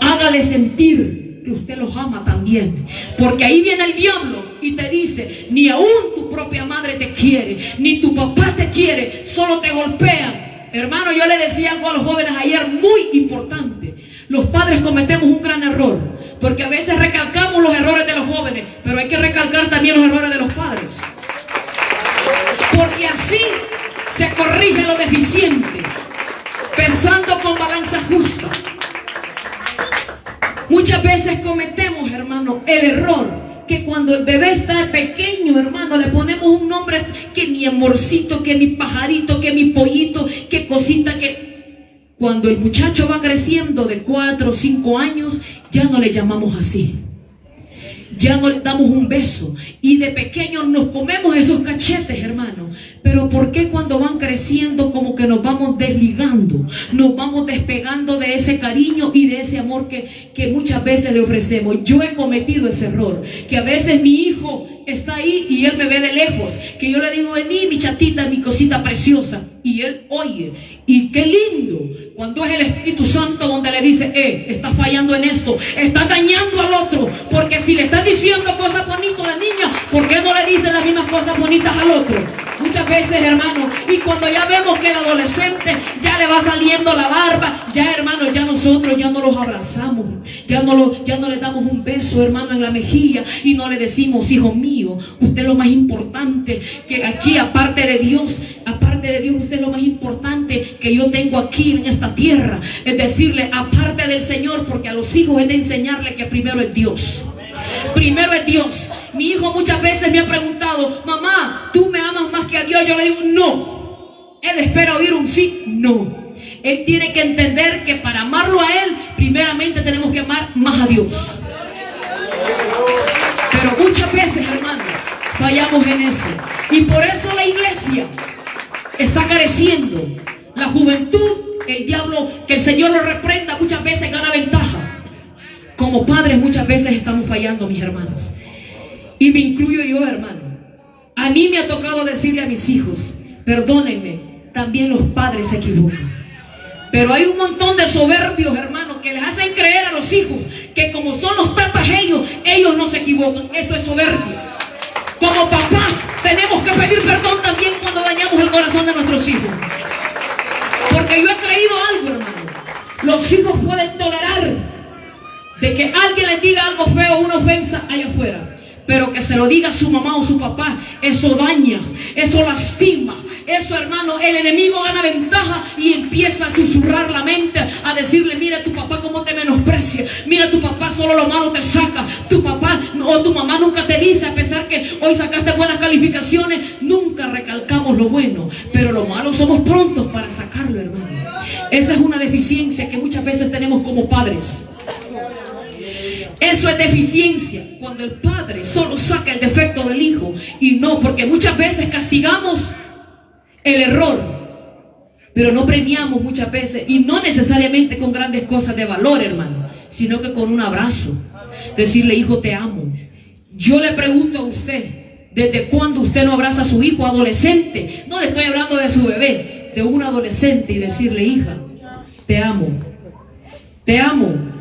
Hágale sentir que usted los ama también, porque ahí viene el diablo y te dice, ni aún tu propia madre te quiere, ni tu papá te quiere, solo te golpean. Hermano, yo le decía algo a los jóvenes ayer muy importante. Los padres cometemos un gran error, porque a veces recalcamos los errores de los jóvenes, pero hay que recalcar también los errores de los padres, porque así se corrige lo deficiente, pesando con balanza justa. Muchas veces cometemos, hermano, el error que cuando el bebé está pequeño, hermano, le ponemos un nombre, que mi amorcito, que mi pajarito, que mi pollito, que cosita, que cuando el muchacho va creciendo de 4 o 5 años, ya no le llamamos así. Ya no le damos un beso. Y de pequeños nos comemos esos cachetes, hermano. Pero ¿por qué cuando van creciendo como que nos vamos desligando? Nos vamos despegando de ese cariño y de ese amor que muchas veces le ofrecemos. Yo he cometido ese error, que a veces mi hijo está ahí y él me ve de lejos, que yo le digo: vení, mi chatita, mi cosita preciosa, y él oye. Y qué lindo cuando es el Espíritu Santo donde le dice: estás fallando en esto, estás dañando al otro, porque si le estás diciendo cosas bonitas al niño, ¿por qué no le dices las mismas cosas bonitas al otro? Muchas veces, hermano, y cuando ya vemos que el adolescente ya le va saliendo la barba, ya, hermano, ya nosotros ya no los abrazamos, ya no le damos un beso, hermano, en la mejilla, y no le decimos: hijo mío, usted es lo más importante que aquí, aparte de Dios, usted es lo más importante que yo tengo aquí en esta tierra. Es decirle, aparte del Señor, porque a los hijos es de enseñarle que primero es Dios. Primero es Dios. Mi hijo muchas veces me ha preguntado: mamá, ¿tú me amas más que a Dios? Yo le digo: no. Él espera oír un sí, no. Él tiene que entender que para amarlo a Él, primeramente tenemos que amar más a Dios. Pero muchas veces, hermano, fallamos en eso. Y por eso la iglesia está careciendo. La juventud, el diablo, que el Señor lo reprenda, muchas veces gana ventaja. Como padres muchas veces estamos fallando, mis hermanos. Y me incluyo yo, hermano. A mí me ha tocado decirle a mis hijos: perdónenme, también los padres se equivocan. Pero hay un montón de soberbios, hermanos, que les hacen creer a los hijos que como son los tatas ellos no se equivocan. Eso es soberbio. Como papás tenemos que pedir perdón también cuando dañamos el corazón de nuestros hijos. Porque yo he creído algo, hermano. Los hijos pueden tolerar de que alguien les diga algo feo, una ofensa allá afuera, pero que se lo diga su mamá o su papá, eso daña, eso lastima. Eso, hermano, el enemigo gana ventaja y empieza a susurrar la mente, a decirle: mira tu papá cómo te menosprecia, mira tu papá solo lo malo te saca, tu papá o tu mamá nunca te dice, a pesar que hoy sacaste buenas calificaciones, nunca recalcamos lo bueno, pero lo malo somos prontos para sacarlo, hermano. Esa es una deficiencia que muchas veces tenemos como padres. Eso es deficiencia, cuando el padre solo saca el defecto del hijo, y no, porque muchas veces castigamos el error, pero no premiamos muchas veces, y no necesariamente con grandes cosas de valor, hermano, sino que con un abrazo, decirle: hijo, te amo. Yo le pregunto a usted: ¿desde cuándo usted no abraza a su hijo adolescente? No le estoy hablando de su bebé, de un adolescente, y decirle: hija, te amo,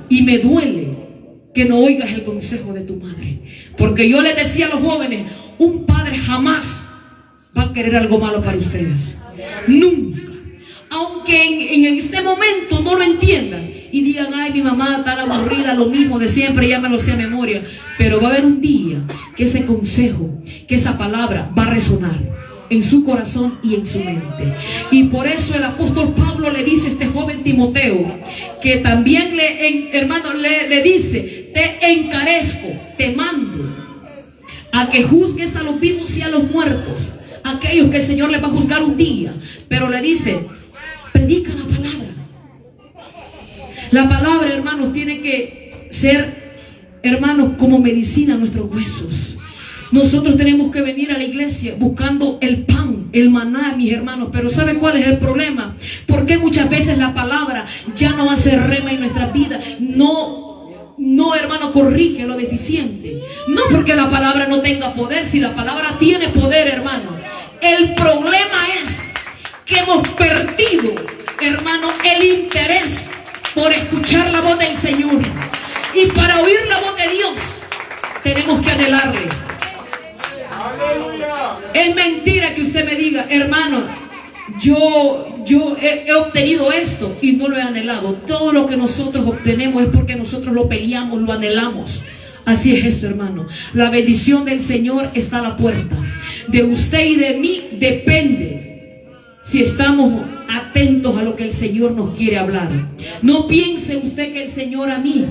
y me duele que no oigas el consejo de tu madre. Porque yo les decía a los jóvenes: un padre jamás va a querer algo malo para ustedes. Nunca. Aunque en este momento no lo entiendan y digan: ay, mi mamá tan aburrida, lo mismo de siempre, ya me lo sé a memoria. Pero va a haber un día que ese consejo, que esa palabra va a resonar en su corazón y en su mente. Y por eso el apóstol Pablo le dice a este joven Timoteo, que también le dice: te encarezco, te mando a que juzgues a los vivos y a los muertos, aquellos que el Señor les va a juzgar un día. Pero le dice: predica la palabra. La palabra, hermanos, tiene que ser, hermanos, como medicina a nuestros huesos. Nosotros tenemos que venir a la iglesia buscando el pan, el maná, mis hermanos. Pero ¿sabe cuál es el problema? Porque muchas veces la palabra ya no hace rema en nuestras vidas. No, hermano, corrige lo deficiente. No porque la palabra no tenga poder, si la palabra tiene poder, hermano. El problema es que hemos perdido, hermano, el interés por escuchar la voz del Señor. Y para oír la voz de Dios tenemos que anhelarle. Es mentira que usted me diga: hermano, yo yo he obtenido esto y no lo he anhelado. Todo lo que nosotros obtenemos es porque nosotros lo peleamos, lo anhelamos. Así es esto, hermano. La bendición del Señor está a la puerta. De usted y de mí depende si estamos atentos a lo que el Señor nos quiere hablar. No piense usted que el Señor a mí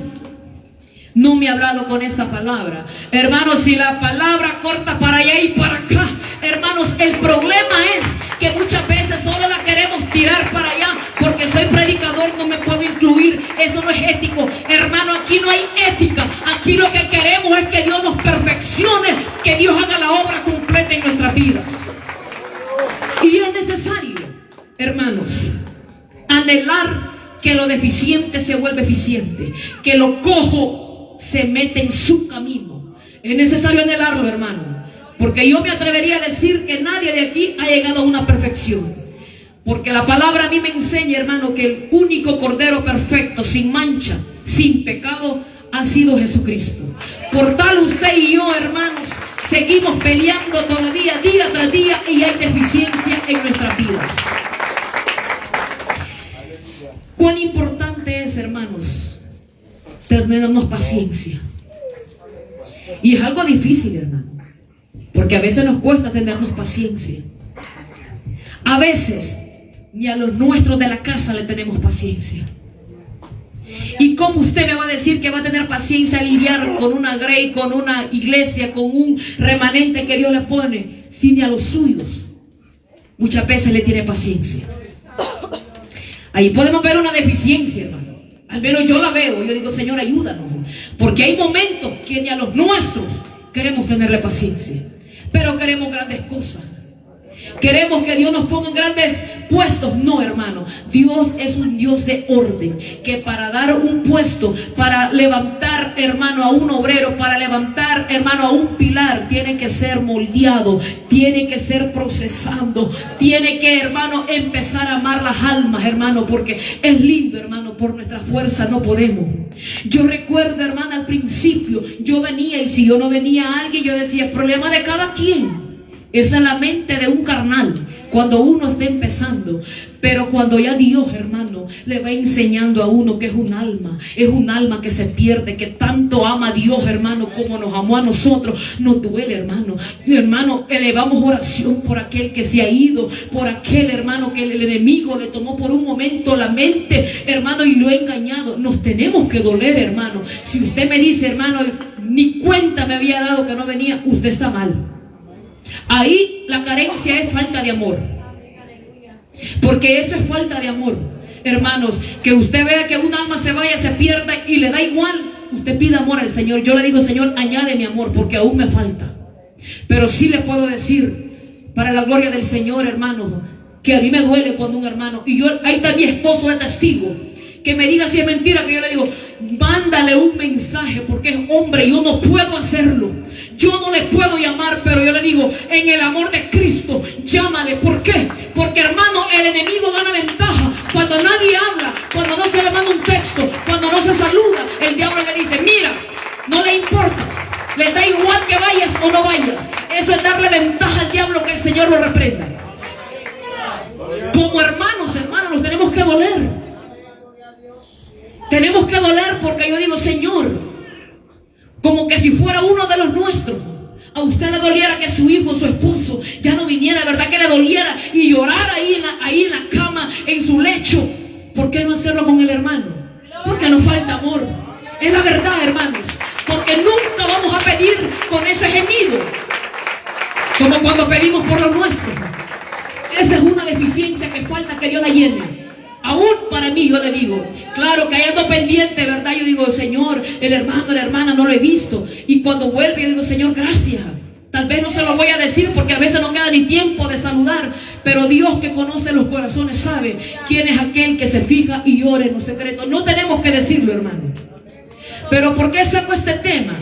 no me ha hablado con esta palabra. Hermanos, si la palabra corta para allá y para acá, hermanos, el problema es que muchas veces solo la queremos tirar para allá. Porque soy predicador, no me puedo incluir. Eso no es ético. Hermano, aquí no hay ética. Aquí lo que queremos es que Dios nos perfeccione, que Dios haga la obra completa en nuestras vidas. Y es necesario, hermanos, anhelar que lo deficiente se vuelva eficiente, que lo cojo se mete en su camino. Es necesario anhelarlo, hermano, porque yo me atrevería a decir que nadie de aquí ha llegado a una perfección, porque la palabra a mí me enseña, hermano, que el único cordero perfecto, sin mancha, sin pecado, ha sido Jesucristo. Por tal usted y yo, hermanos, seguimos peleando todavía día tras día y hay deficiencia en nuestras vidas. Cuán importante es, hermanos, tenernos paciencia. Y es algo difícil, hermano, porque a veces nos cuesta tenernos paciencia. A veces ni a los nuestros de la casa le tenemos paciencia. ¿Y cómo usted me va a decir que va a tener paciencia a lidiar con una grey, con una iglesia, con un remanente que Dios le pone, si ni a los suyos muchas veces le tiene paciencia? Ahí podemos ver una deficiencia, hermano. Al menos yo la veo. Yo digo, Señor, ayúdanos, porque hay momentos que ni a los nuestros queremos tenerle paciencia, pero queremos grandes cosas. Queremos que Dios nos ponga en grandes puestos. No, hermano, Dios es un Dios de orden, que para dar un puesto, para levantar, hermano, a un obrero, para levantar, hermano, a un pilar, tiene que ser moldeado, tiene que ser procesando, tiene que, hermano, empezar a amar las almas, hermano, porque es lindo, hermano, por nuestra fuerza no podemos. Yo recuerdo, hermano, al principio yo venía, y si yo no venía a alguien, yo decía, problema de cada quien. Esa es la mente de un carnal cuando uno está empezando. Pero cuando ya Dios, hermano, le va enseñando a uno que es un alma que se pierde, que tanto ama a Dios, hermano, como nos amó a nosotros, nos duele, hermano. Y, hermano, elevamos oración por aquel que se ha ido, por aquel, hermano, que el enemigo le tomó por un momento la mente, hermano, y lo ha engañado. Nos tenemos que doler, hermano. Si usted me dice, hermano, ni cuenta me había dado que no venía, usted está mal. Ahí la carencia es falta de amor, porque eso es falta de amor, hermanos. Que usted vea que un alma se vaya, se pierda y le da igual, usted pida amor al Señor. Yo le digo, Señor, añade mi amor, porque aún me falta. Pero sí le puedo decir, para la gloria del Señor, hermano, que a mí me duele cuando un hermano, y yo, ahí está mi esposo de testigo, que me diga si es mentira, que yo le digo, mándale un mensaje, porque es hombre, yo no puedo hacerlo. Yo no le puedo llamar, pero yo le digo, en el amor de Cristo, llámale. ¿Por qué? Porque, hermano, el enemigo gana ventaja cuando nadie habla, cuando no se le manda un texto, cuando no se saluda. El diablo le dice, mira, no le importas, le da igual que vayas o no vayas. Eso es darle ventaja al diablo, que el Señor lo reprenda. Como hermanos, nos tenemos que doler. Tenemos que doler, porque yo digo, Señor, como que si fuera uno de los nuestros, a usted le doliera que su hijo, su esposo ya no viniera, ¿verdad? Que le doliera y llorara ahí en la cama, en su lecho. ¿Por qué no hacerlo con el hermano? Porque nos falta amor. Es la verdad, hermanos, porque nunca vamos a pedir con ese gemido como cuando pedimos por los nuestros. Esa es una deficiencia que falta que Dios la llene. Aún para mí, yo le digo, claro que hay algo pendiente, ¿verdad? Yo digo, Señor, el hermano, la hermana no lo he visto. Y cuando vuelve, yo digo, Señor, gracias. Tal vez no se lo voy a decir, porque a veces no queda ni tiempo de saludar. Pero Dios, que conoce los corazones, sabe quién es aquel que se fija y llora en los secretos. No tenemos que decirlo, hermano. Pero ¿por qué saco este tema?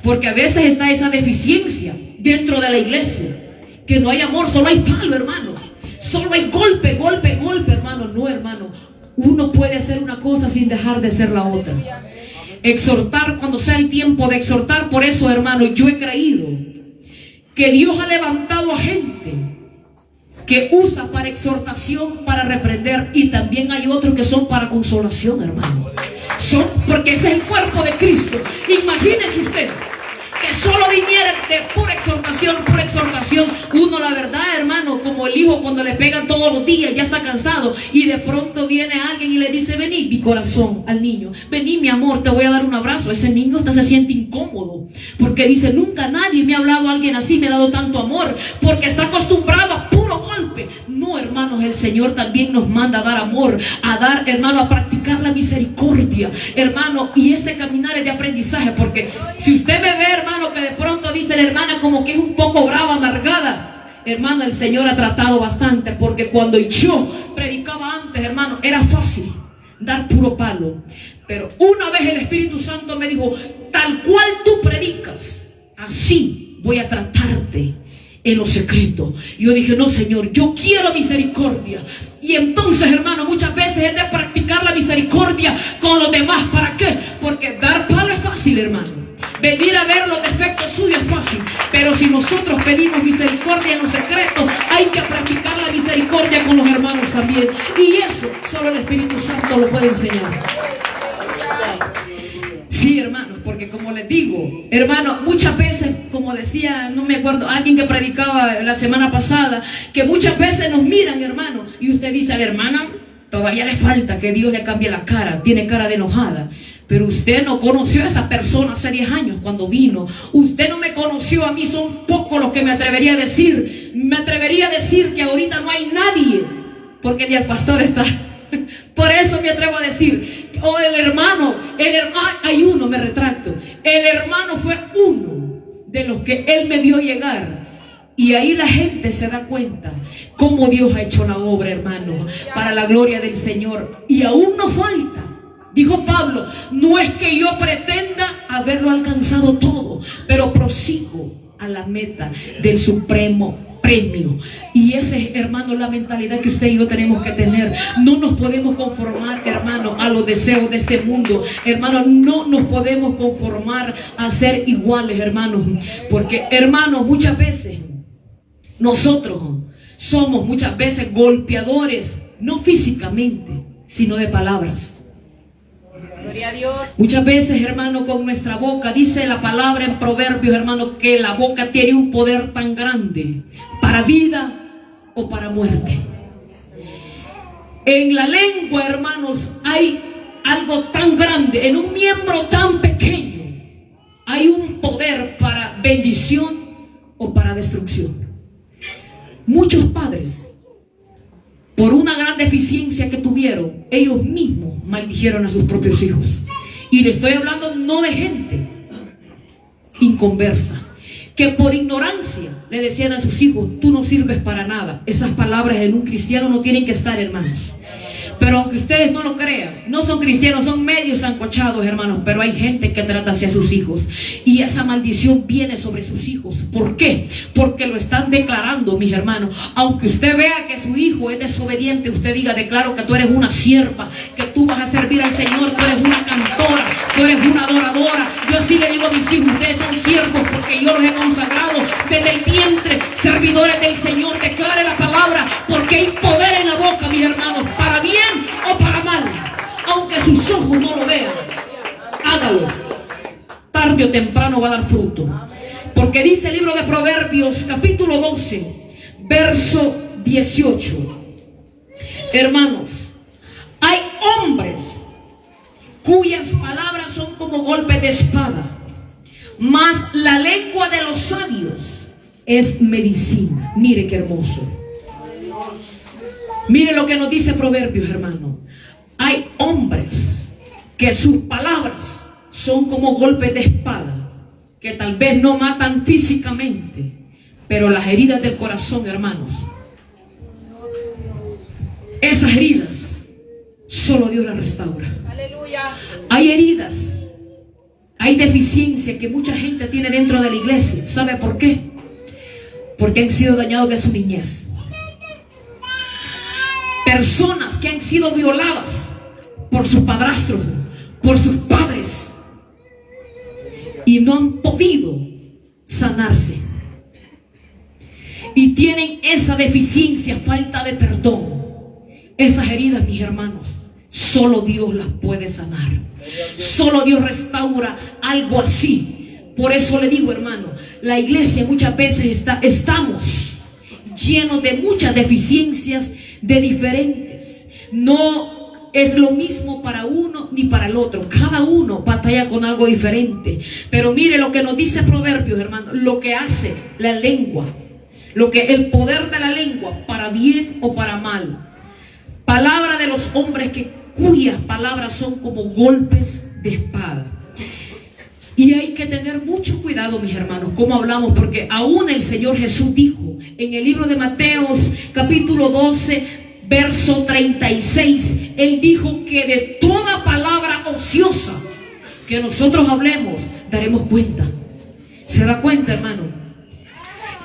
Porque a veces está esa deficiencia dentro de la iglesia, que no hay amor, solo hay palo, hermano. Solo hay golpe, hermano. No, hermano. Uno puede hacer una cosa sin dejar de ser la otra. Exhortar cuando sea el tiempo de exhortar. Por eso, hermano, yo he creído que Dios ha levantado a gente que usa para exhortación, para reprender, y también hay otros que son para consolación, hermano. Son porque ese es el cuerpo de Cristo. Imagínese usted que solo viniera de pura exhortación, uno, la verdad, hermano, como el hijo cuando le pegan todos los días, ya está cansado, y de pronto viene alguien y le dice: vení, mi corazón, al niño, vení, mi amor, te voy a dar un abrazo. Ese niño hasta se siente incómodo, porque dice: nunca nadie me ha hablado, alguien así me ha dado tanto amor, porque está acostumbrado a puro golpe. No, hermanos, el Señor también nos manda a dar amor, a dar, hermano, a practicar la misericordia, hermano, y este caminar es de aprendizaje, porque si usted me ve, hermano, que de pronto dice la hermana como que es un poco brava, amargada, hermano, el Señor ha tratado bastante, porque cuando yo predicaba antes, hermano, era fácil dar puro palo, pero una vez el Espíritu Santo me dijo: tal cual tú predicas, así voy a tratarte en lo secreto. Yo dije: no, Señor, yo quiero misericordia. Y entonces, hermano, muchas veces es de practicar la misericordia con los demás. ¿Para qué? Porque dar palo es fácil, hermano. Venir a ver los defectos suyos es fácil, pero si nosotros pedimos misericordia en lo secreto, hay que practicar la misericordia con los hermanos también. Y eso solo el Espíritu Santo lo puede enseñar. Sí, hermanos, porque como les digo, hermano, muchas veces, como decía, no me acuerdo, alguien que predicaba la semana pasada, que muchas veces nos miran, hermano, y usted dice: a la hermana todavía le falta que Dios le cambie la cara, tiene cara de enojada. Pero usted no conoció a esa persona hace 10 años cuando vino. Usted no me conoció a mí, son pocos los que me atrevería a decir. Me atrevería a decir que ahorita no hay nadie, porque ni el pastor está. Por eso me atrevo a decir: oh, el hermano, hay uno, me retracto. El hermano fue uno de los que él me vio llegar. Y ahí la gente se da cuenta cómo Dios ha hecho la obra, hermano, para la gloria del Señor. Y aún nos falta. Dijo Pablo: no es que yo pretenda haberlo alcanzado todo, pero prosigo a la meta del supremo premio. Y esa es, hermano, la mentalidad que usted y yo tenemos que tener. No nos podemos conformar, hermano, a los deseos de este mundo. Hermano, no nos podemos conformar a ser iguales, hermanos. Porque, hermanos, muchas veces nosotros somos muchas veces golpeadores, no físicamente, sino de palabras. Gloria a Dios. Muchas veces, hermano, con nuestra boca, dice la palabra en Proverbios, hermano, que la boca tiene un poder tan grande para vida o para muerte. En la lengua, hermanos, hay algo tan grande, en un miembro tan pequeño hay un poder para bendición o para destrucción. Muchos padres, por una gran deficiencia que tuvieron, ellos mismos maldijeron a sus propios hijos. Y le estoy hablando no de gente inconversa, que por ignorancia le decían a sus hijos: tú no sirves para nada. Esas palabras en un cristiano no tienen que estar, hermanos. Pero aunque ustedes no lo crean, no son cristianos, son medios sancochados, hermanos. Pero hay gente que trata hacia sus hijos, y esa maldición viene sobre sus hijos. ¿Por qué? Porque lo están declarando, mis hermanos. Aunque usted vea que su hijo es desobediente, usted diga: declaro que tú eres una sierva, que tú vas a servir al Señor, tú eres una cantora, tú eres una adoradora. Yo así le digo a mis hijos: ustedes son siervos porque yo los he consagrado desde el vientre, servidores del Señor. Declare la palabra, porque hay poder en la boca, mis hermanos, para bien o para mal. Aunque sus ojos no lo vean, hágalo. Tarde o temprano va a dar fruto. Porque dice el libro de Proverbios, capítulo 12, verso 18. Hermanos, hay hombres cuyas palabras son como golpes de espada, mas la lengua de los sabios es medicina. Mire qué hermoso. Mire lo que nos dice Proverbios, hermano. Hay hombres que sus palabras son como golpes de espada, que tal vez no matan físicamente, pero las heridas del corazón, hermanos, esas heridas solo Dios las restaura. Aleluya. Hay heridas, hay deficiencias que mucha gente tiene dentro de la iglesia. ¿Sabe por qué? Porque han sido dañados de su niñez. Personas que han sido violadas por sus padrastros, por sus padres, y no han podido sanarse. Y y tienen esa deficiencia, falta de perdón, esas heridas, mis hermanos, solo Dios las puede sanar. Solo Dios restaura algo así. Por eso le digo, hermano, la iglesia muchas veces estamos llenos de muchas deficiencias de diferentes. No es lo mismo para uno ni para el otro. Cada uno batalla con algo diferente. Pero mire lo que nos dice Proverbios, hermano, lo que hace la lengua, el poder de la lengua, para bien o para mal. Palabra de los hombres cuyas palabras son como golpes de espada. Y hay que tener mucho cuidado, mis hermanos, cómo hablamos, porque aún el Señor Jesús dijo en el libro de Mateos, capítulo 12, verso 36, Él dijo que de toda palabra ociosa que nosotros hablemos, daremos cuenta. ¿Se da cuenta, hermano?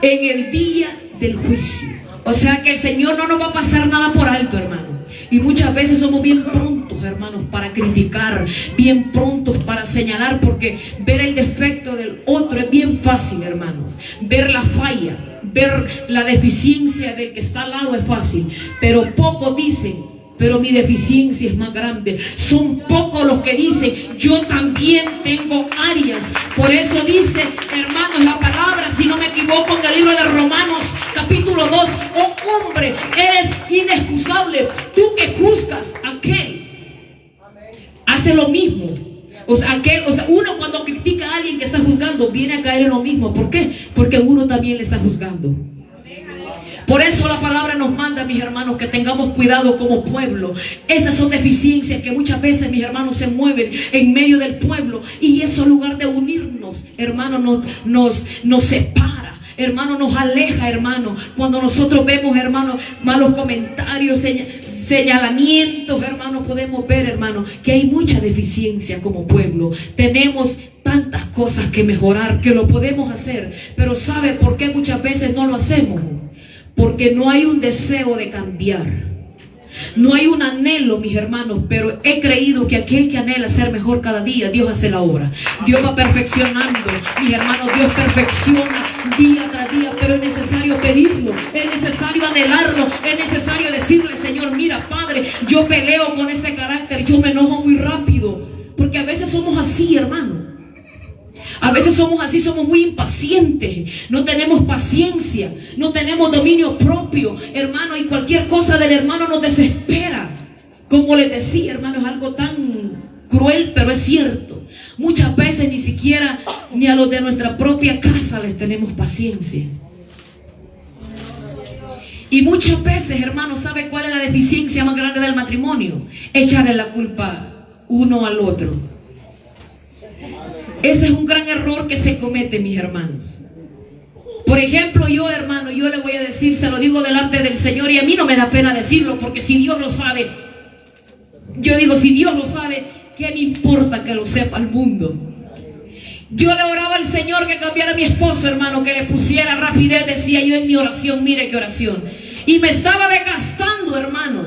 En el día del juicio. O sea que el Señor no nos va a pasar nada por alto, hermano. Y muchas veces somos bien prontos, hermanos, para criticar, bien prontos para señalar, porque ver el defecto del otro es bien fácil, hermanos. Ver la falla, ver la deficiencia del que está al lado es fácil, pero pocos dicen, pero mi deficiencia es más grande. Son pocos los que dicen, yo también tengo áreas. Por eso dice, hermanos, la palabra, si no me equivoco, en el libro de Romanos, capítulo 2, oh hombre, eres inexcusable. Tú que juzgas a aquel, hace lo mismo. O sea, uno cuando critica a alguien que está juzgando, viene a caer en lo mismo. ¿Por qué? Porque uno también le está juzgando. Por eso la palabra nos manda, mis hermanos, que tengamos cuidado como pueblo. Esas son deficiencias que muchas veces, mis hermanos, se mueven en medio del pueblo. Y eso, en lugar de unirnos, hermanos, nos separa. Hermano, nos aleja, hermano. Cuando nosotros vemos, hermano, malos comentarios, señalamientos, hermano, podemos ver, hermano, que hay mucha deficiencia como pueblo. Tenemos tantas cosas que mejorar, que lo podemos hacer. Pero ¿sabe por qué muchas veces no lo hacemos? Porque no hay un deseo de cambiar. No hay un anhelo, mis hermanos, pero he creído que aquel que anhela ser mejor cada día, Dios hace la obra. Dios va perfeccionando, mis hermanos, Dios perfecciona día tras día, pero es necesario pedirlo, es necesario anhelarlo, es necesario decirle, Señor, mira, Padre, yo peleo con este carácter, yo me enojo muy rápido, porque a veces somos así, hermano. A veces somos así, somos muy impacientes, no tenemos paciencia, no tenemos dominio propio, hermano, y cualquier cosa del hermano nos desespera. Como les decía, hermano, es algo tan cruel, pero es cierto. Muchas veces ni siquiera ni a los de nuestra propia casa les tenemos paciencia. Y muchas veces, hermano, ¿sabe cuál es la deficiencia más grande del matrimonio? Echarle la culpa uno al otro. Ese es un gran error que se comete, mis hermanos. Por ejemplo, yo, hermano, yo le voy a decir, se lo digo delante del Señor, y a mí no me da pena decirlo, porque si Dios lo sabe, yo digo, si Dios lo sabe, ¿qué me importa que lo sepa el mundo? Yo le oraba al Señor que cambiara a mi esposo, hermano, que le pusiera rapidez, decía yo en mi oración, mire qué oración. Y me estaba desgastando, hermano,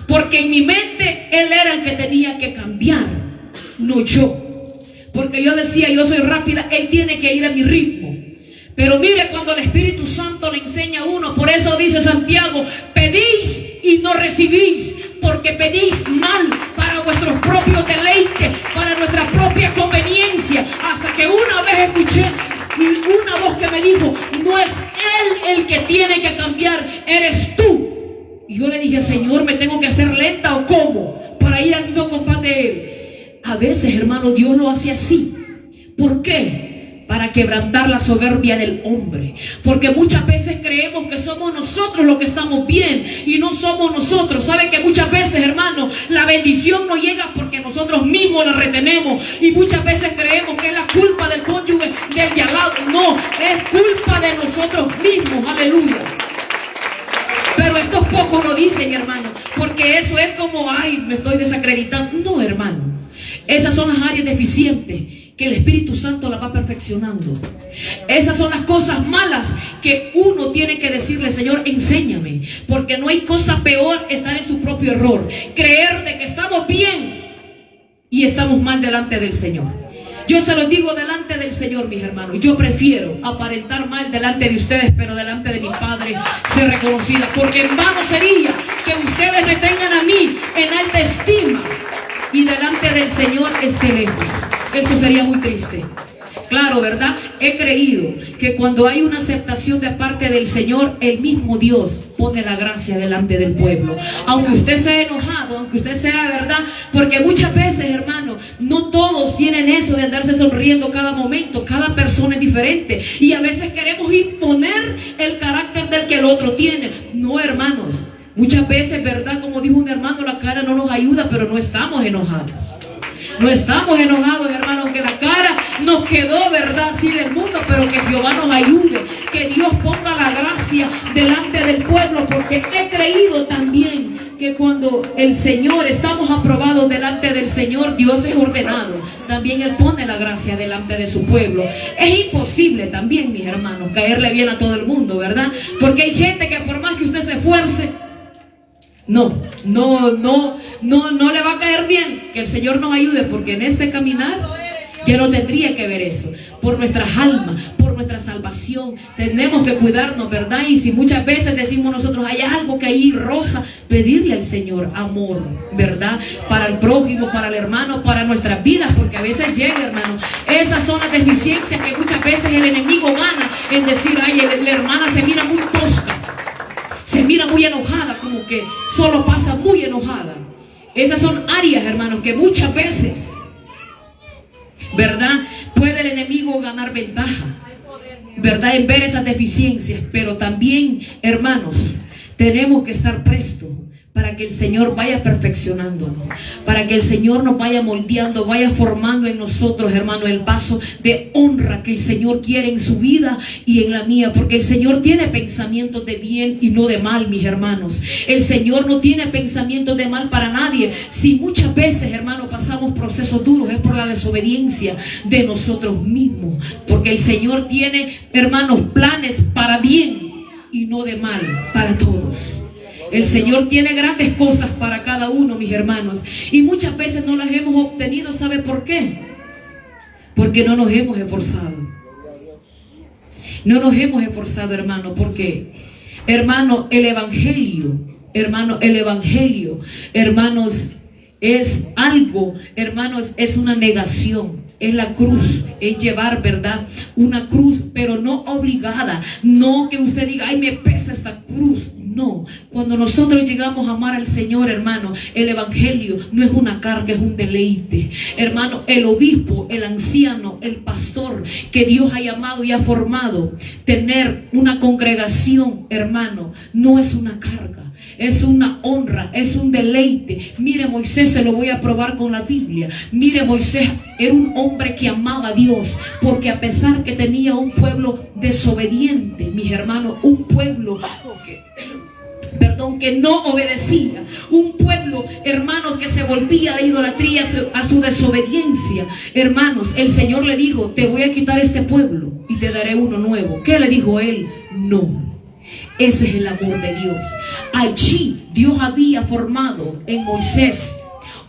porque en mi mente Él era el que tenía que cambiar, no yo. Porque yo decía, yo soy rápida, Él tiene que ir a mi ritmo. Pero mire, cuando el Espíritu Santo le enseña a uno, por eso dice Santiago, pedís y no recibís, porque pedís mal para vuestros propios deleites, para nuestra propia conveniencia. Hasta que una vez escuché una voz que me dijo, no es Él el que tiene que cambiar, eres tú. Y yo le dije, Señor, ¿me tengo que hacer lenta o cómo? Para ir al mismo compás de Él. A veces, hermano, Dios lo hace así. ¿Por qué? Para quebrantar la soberbia del hombre. Porque muchas veces creemos que somos nosotros los que estamos bien y no somos nosotros. ¿Saben que muchas veces, hermano, la bendición no llega porque nosotros mismos la retenemos? Y muchas veces creemos que es la culpa del cónyuge, del de al lado. No, es culpa de nosotros mismos. Aleluya. Pero estos pocos lo dicen, hermano, porque eso es como, ay, me estoy desacreditando. No, hermano. Esas son las áreas deficientes que el Espíritu Santo las va perfeccionando. Esas son las cosas malas que uno tiene que decirle, Señor, enséñame. Porque no hay cosa peor estar en su propio error. Creer de que estamos bien y estamos mal delante del Señor. Yo se lo digo delante del Señor, mis hermanos. Yo prefiero aparentar mal delante de ustedes, pero delante de mi Padre Padre sea reconocida, porque en vano sería que ustedes me tengan a mí en alta estima y delante del Señor esté lejos. Eso sería muy triste. Claro, ¿verdad? He creído que cuando hay una aceptación de parte del Señor, el mismo Dios pone la gracia delante del pueblo. Aunque usted sea enojado, aunque usted sea, ¿verdad? Porque muchas veces, hermano, no todos tienen eso de andarse sonriendo cada momento. Cada persona es diferente. Y a veces queremos imponer el carácter del que el otro tiene. No, hermanos. Muchas veces, ¿verdad? Como dijo un hermano, la cara no nos ayuda, pero no estamos enojados. No estamos enojados, hermano, aunque la cara nos quedó, ¿verdad? Así del mundo, pero que Jehová nos ayude, que Dios ponga la gracia delante del pueblo, porque he creído también que cuando el Señor, estamos aprobados delante del Señor, Dios es ordenado. También Él pone la gracia delante de su pueblo. Es imposible también, mis hermanos, caerle bien a todo el mundo, ¿verdad? Porque hay gente que por más que usted se esfuerce, no le va a caer bien. Que el Señor nos ayude, porque en este caminar ya no tendría que ver eso. Por nuestras almas, por nuestra salvación, tenemos que cuidarnos, ¿verdad? Y si muchas veces decimos nosotros, hay algo que ahí rosa, pedirle al Señor amor, ¿verdad? Para el prójimo, para el hermano, para nuestras vidas, porque a veces llega, hermano, esas son las deficiencias que muchas veces el enemigo gana en decir, ay, la hermana se mira muy tosca, se mira muy enojada, como que solo pasa muy enojada. Esas son áreas, hermanos, que muchas veces, ¿verdad? Puede el enemigo ganar ventaja, ¿verdad? En ver esas deficiencias. Pero también, hermanos, tenemos que estar prestos para que el Señor vaya perfeccionándonos, para que el Señor nos vaya moldeando, vaya formando en nosotros, hermano, el vaso de honra que el Señor quiere en su vida y en la mía, porque el Señor tiene pensamientos de bien y no de mal, mis hermanos. El Señor no tiene pensamientos de mal para nadie. Si muchas veces, hermano, pasamos procesos duros, es por la desobediencia de nosotros mismos, porque el Señor tiene, hermanos, planes para bien y no de mal para todos. El Señor tiene grandes cosas para cada uno, mis hermanos, y muchas veces no las hemos obtenido. ¿Sabe por qué? Porque no nos hemos esforzado. No nos hemos esforzado, hermano, porque, hermano, el evangelio, hermanos, es algo, hermanos, es una negación. Es la cruz, es llevar, ¿verdad? Una cruz, pero no obligada. No que usted diga, ay, me pesa esta cruz. No, cuando nosotros llegamos a amar al Señor, hermano, el evangelio no es una carga, es un deleite. Hermano, el obispo, el anciano, el pastor que Dios ha llamado y ha formado, tener una congregación, hermano, no es una carga. Es una honra, es un deleite. Mire, Moisés, se lo voy a probar con la Biblia. Mire, Moisés era un hombre que amaba a Dios, porque a pesar que tenía un pueblo desobediente, mis hermanos, un pueblo que no obedecía, un pueblo, hermanos, que se volvía de idolatría a su desobediencia, hermanos, el Señor le dijo, te voy a quitar este pueblo y te daré uno nuevo. ¿Qué le dijo él? No. Ese es el amor de Dios. Allí Dios había formado en Moisés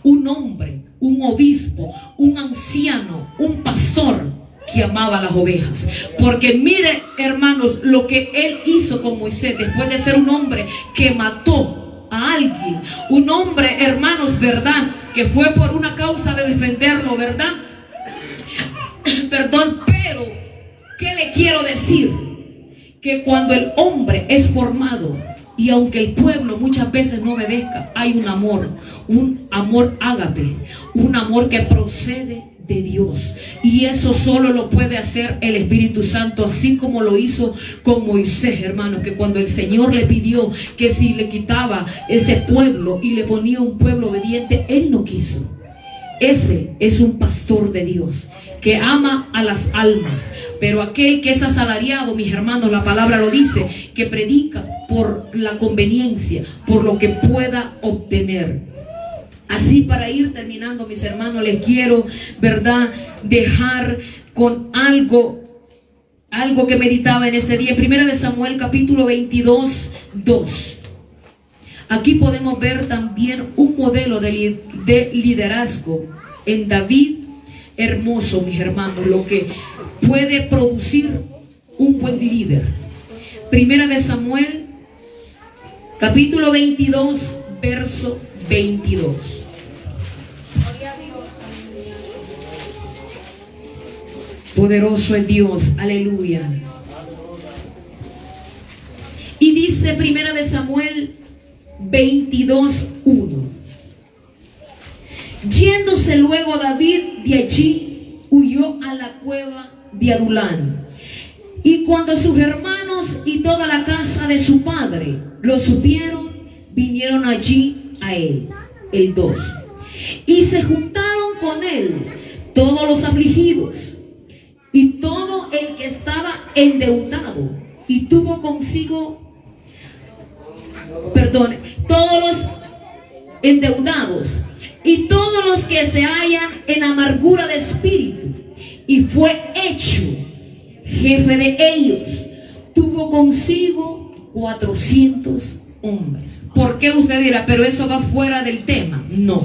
un hombre, un obispo, un anciano, un pastor que amaba las ovejas. Porque mire, hermanos, lo que él hizo con Moisés después de ser un hombre que mató a alguien, un hombre, hermanos, verdad, que fue por una causa de defenderlo, verdad. Perdón, pero ¿qué le quiero decir? Que cuando el hombre es formado, y aunque el pueblo muchas veces no obedezca, hay un amor ágape, un amor que procede de Dios, y eso solo lo puede hacer el Espíritu Santo, así como lo hizo con Moisés, hermanos, que cuando el Señor le pidió que si le quitaba ese pueblo y le ponía un pueblo obediente, él no quiso. Ese es un pastor de Dios que ama a las almas. Pero aquel que es asalariado, mis hermanos, la palabra lo dice, que predica por la conveniencia, por lo que pueda obtener. Así, para ir terminando, mis hermanos, les quiero, ¿verdad?, dejar con algo que meditaba en este día. Primera de Samuel, capítulo 22, 2. Aquí podemos ver también un modelo de liderazgo en David, hermoso, mis hermanos, lo que puede producir un buen líder. Primera de Samuel, capítulo 22, verso 22. Poderoso es Dios, aleluya. Y dice Primera de Samuel 22:1. Yéndose luego David de allí, huyó a la cueva de Adulán. Y cuando sus hermanos y toda la casa de su padre lo supieron, vinieron allí a él. El 2. Y se juntaron con él todos los afligidos y todo el que estaba endeudado, y tuvo consigo, todos los endeudados y todos los que se hallan en amargura de espíritu, y fue hecho jefe de ellos. Tuvo consigo 400 hombres. ¿Por qué usted dirá, pero eso va fuera del tema? No.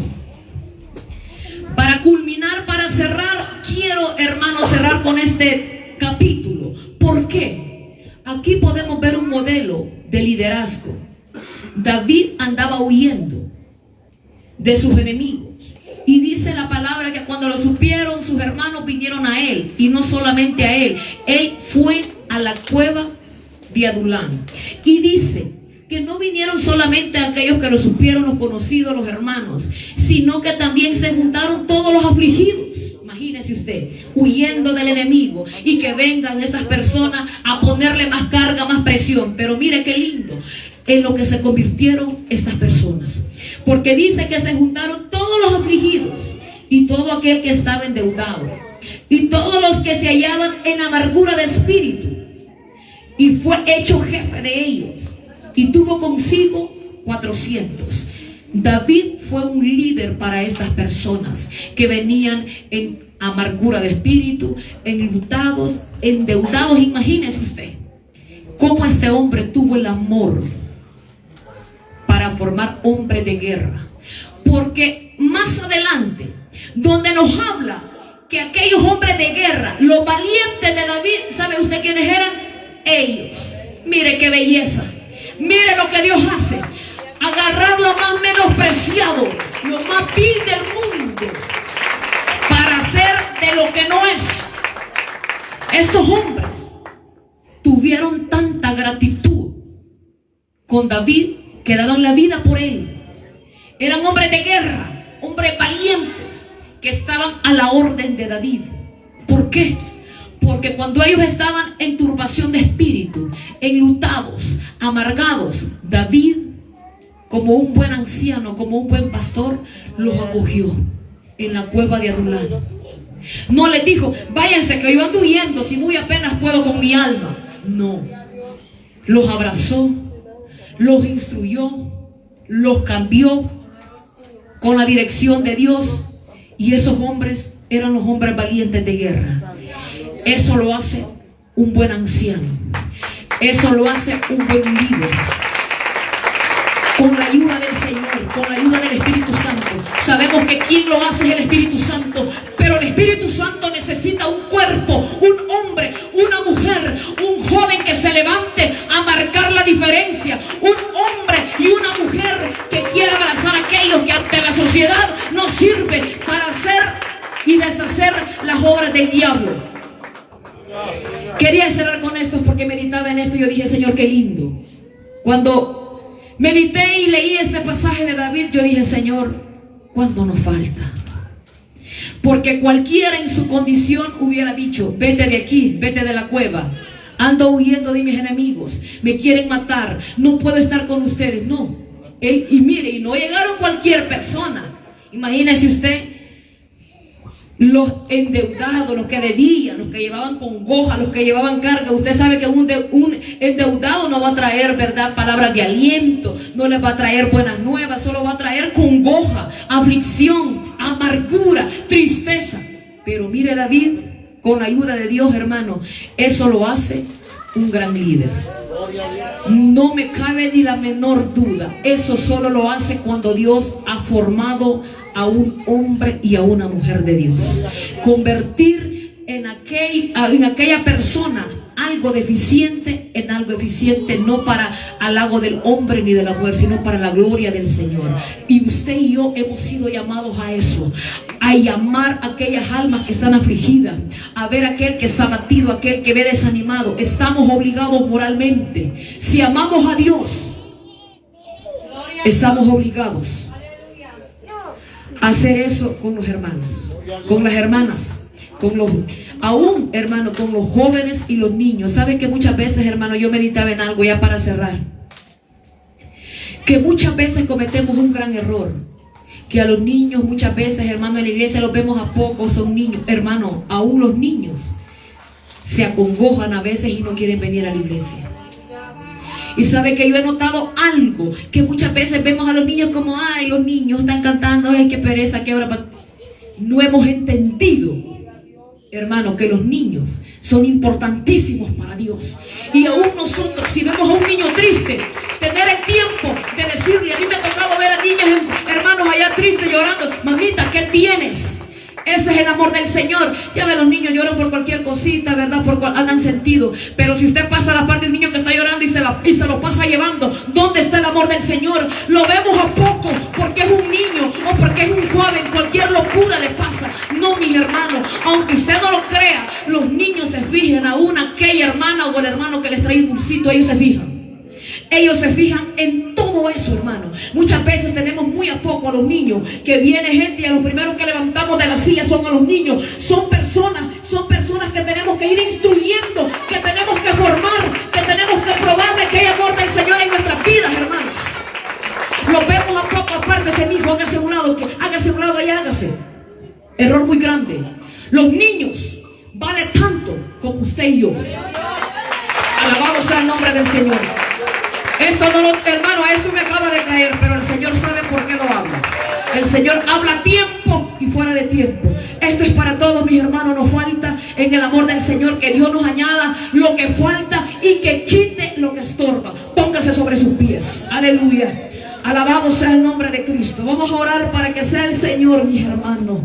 Para culminar, para cerrar, quiero, hermanos, cerrar con este capítulo. ¿Por qué? Aquí podemos ver un modelo de liderazgo. David andaba huyendo de sus enemigos. Y dice la palabra que cuando lo supieron, sus hermanos vinieron a él. Y no solamente a él. Él fue a la cueva de Adulán. Y dice que no vinieron solamente aquellos que lo supieron, los conocidos, los hermanos, sino que también se juntaron todos los afligidos. Imagínese usted, huyendo del enemigo, y que vengan esas personas a ponerle más carga, más presión. Pero mire qué lindo en lo que se convirtieron estas personas, porque dice que se juntaron todos los afligidos y todo aquel que estaba endeudado y todos los que se hallaban en amargura de espíritu, y fue hecho jefe de ellos, y tuvo consigo 400. David fue un líder para estas personas que venían en amargura de espíritu, enlutados, endeudados. Imagínese usted cómo este hombre tuvo el amor para formar hombres de guerra. Porque más adelante, donde nos habla que aquellos hombres de guerra, los valientes de David, ¿sabe usted quiénes eran? Ellos. Mire qué belleza. Mire lo que Dios hace. Agarrar lo más menospreciado, lo más vil del mundo, para hacer de lo que no es. Estos hombres tuvieron tanta gratitud con David que daban la vida por él. Eran hombres de guerra, hombres valientes, que estaban a la orden de David. ¿Por qué? Porque cuando ellos estaban en turbación de espíritu, enlutados, amargados, David, como un buen anciano, como un buen pastor, los acogió en la cueva de Adulán. No les dijo, váyanse que yo ando huyendo, si muy apenas puedo con mi alma. No, los abrazó, los instruyó, los cambió con la dirección de Dios. Y esos hombres eran los hombres valientes de guerra. Eso lo hace un buen anciano. Eso lo hace un buen líder. Con la ayuda del Señor, con la ayuda del Espíritu Santo. Sabemos que quien lo hace es el Espíritu Santo, pero el Espíritu Santo necesita un cuerpo, un hombre, una mujer, un joven que se levante a marcar la diferencia, un hombre y una mujer que quiera abrazar a aquellos que ante la sociedad no sirve para hacer y deshacer las obras del diablo. Quería cerrar con esto porque meditaba en esto y yo dije, Señor, qué lindo. Cuando medité y leí este pasaje de David, yo dije, Señor, ¿cuánto nos falta? Porque cualquiera en su condición hubiera dicho, vete de aquí, vete de la cueva, ando huyendo de mis enemigos, me quieren matar, no puedo estar con ustedes. No, y mire, y no llegaron cualquier persona. Imagínese usted, los endeudados, los que debían, los que llevaban congoja, los que llevaban carga. Usted sabe que un endeudado no va a traer, ¿verdad?, palabras de aliento, no les va a traer buenas nuevas, solo va a traer congoja, aflicción, amargura, tristeza. Pero mire, David, con la ayuda de Dios, hermano, eso lo hace un gran líder. No me cabe ni la menor duda. Eso solo lo hace cuando Dios ha formado a un hombre y a una mujer de Dios. Convertir en aquella persona algo deficiente en algo eficiente, no para halago del hombre ni de la mujer, sino para la gloria del Señor. Y usted y yo hemos sido llamados a eso, a llamar a aquellas almas que están afligidas, a ver a aquel que está abatido, aquel que ve desanimado. Estamos obligados moralmente. Si amamos a Dios, estamos obligados a hacer eso con los hermanos, con las hermanas, con los, aún, hermano, con los jóvenes y los niños. ¿Saben que muchas veces, hermano, yo meditaba en algo ya para cerrar? Que muchas veces cometemos un gran error. Que a los niños muchas veces, hermano, en la iglesia los vemos a poco, son niños. Hermano, aún los niños se acongojan a veces y no quieren venir a la iglesia. Y sabe que yo he notado algo, que muchas veces vemos a los niños como, ay, los niños están cantando, ay, qué pereza, qué hora. No hemos entendido, hermano, que los niños son importantísimos para Dios. Y aún nosotros, si vemos a un niño triste, tener el tiempo de decirle, a mí me ha tocado ver a niños, hermanos, allá tristes llorando, mamita, ¿qué tienes? Ese es el amor del Señor. Ya ve, los niños lloran por cualquier cosita, ¿verdad? Andan sentido. Pero si usted pasa la parte de un niño que está llorando y se lo pasa llevando, ¿dónde está el amor del Señor? Lo vemos a poco porque es un niño o porque es un joven. Cualquier locura le pasa. No, mis hermanos, aunque usted no lo crea, los niños se fijan. Aún aquella hermana o el hermano que les trae un dulcito, ellos se fijan. Ellos se fijan en todo eso, hermano. Muchas veces tenemos muy a poco a los niños. Que viene gente y a los primeros que levantamos de la silla son a los niños. Son personas que tenemos que ir instruyendo, que tenemos que formar, que tenemos que probarle que hay amor del Señor en nuestras vidas, hermanos. Lo vemos a poco. Apártese, mi hijo, hágase un lado y hágase. Error muy grande. Los niños valen tanto como usted y yo. Alabado sea el nombre del Señor. Esto no lo, hermano, a esto me acaba de caer, pero el Señor sabe por qué lo habla. El Señor habla a tiempo y fuera de tiempo. Esto es para todos, mis hermanos. Nos falta en el amor del Señor que Dios nos añada lo que falta y que quite lo que estorba. Póngase sobre sus pies. Aleluya. Alabado sea el nombre de Cristo. Vamos a orar para que sea el Señor, mis hermanos,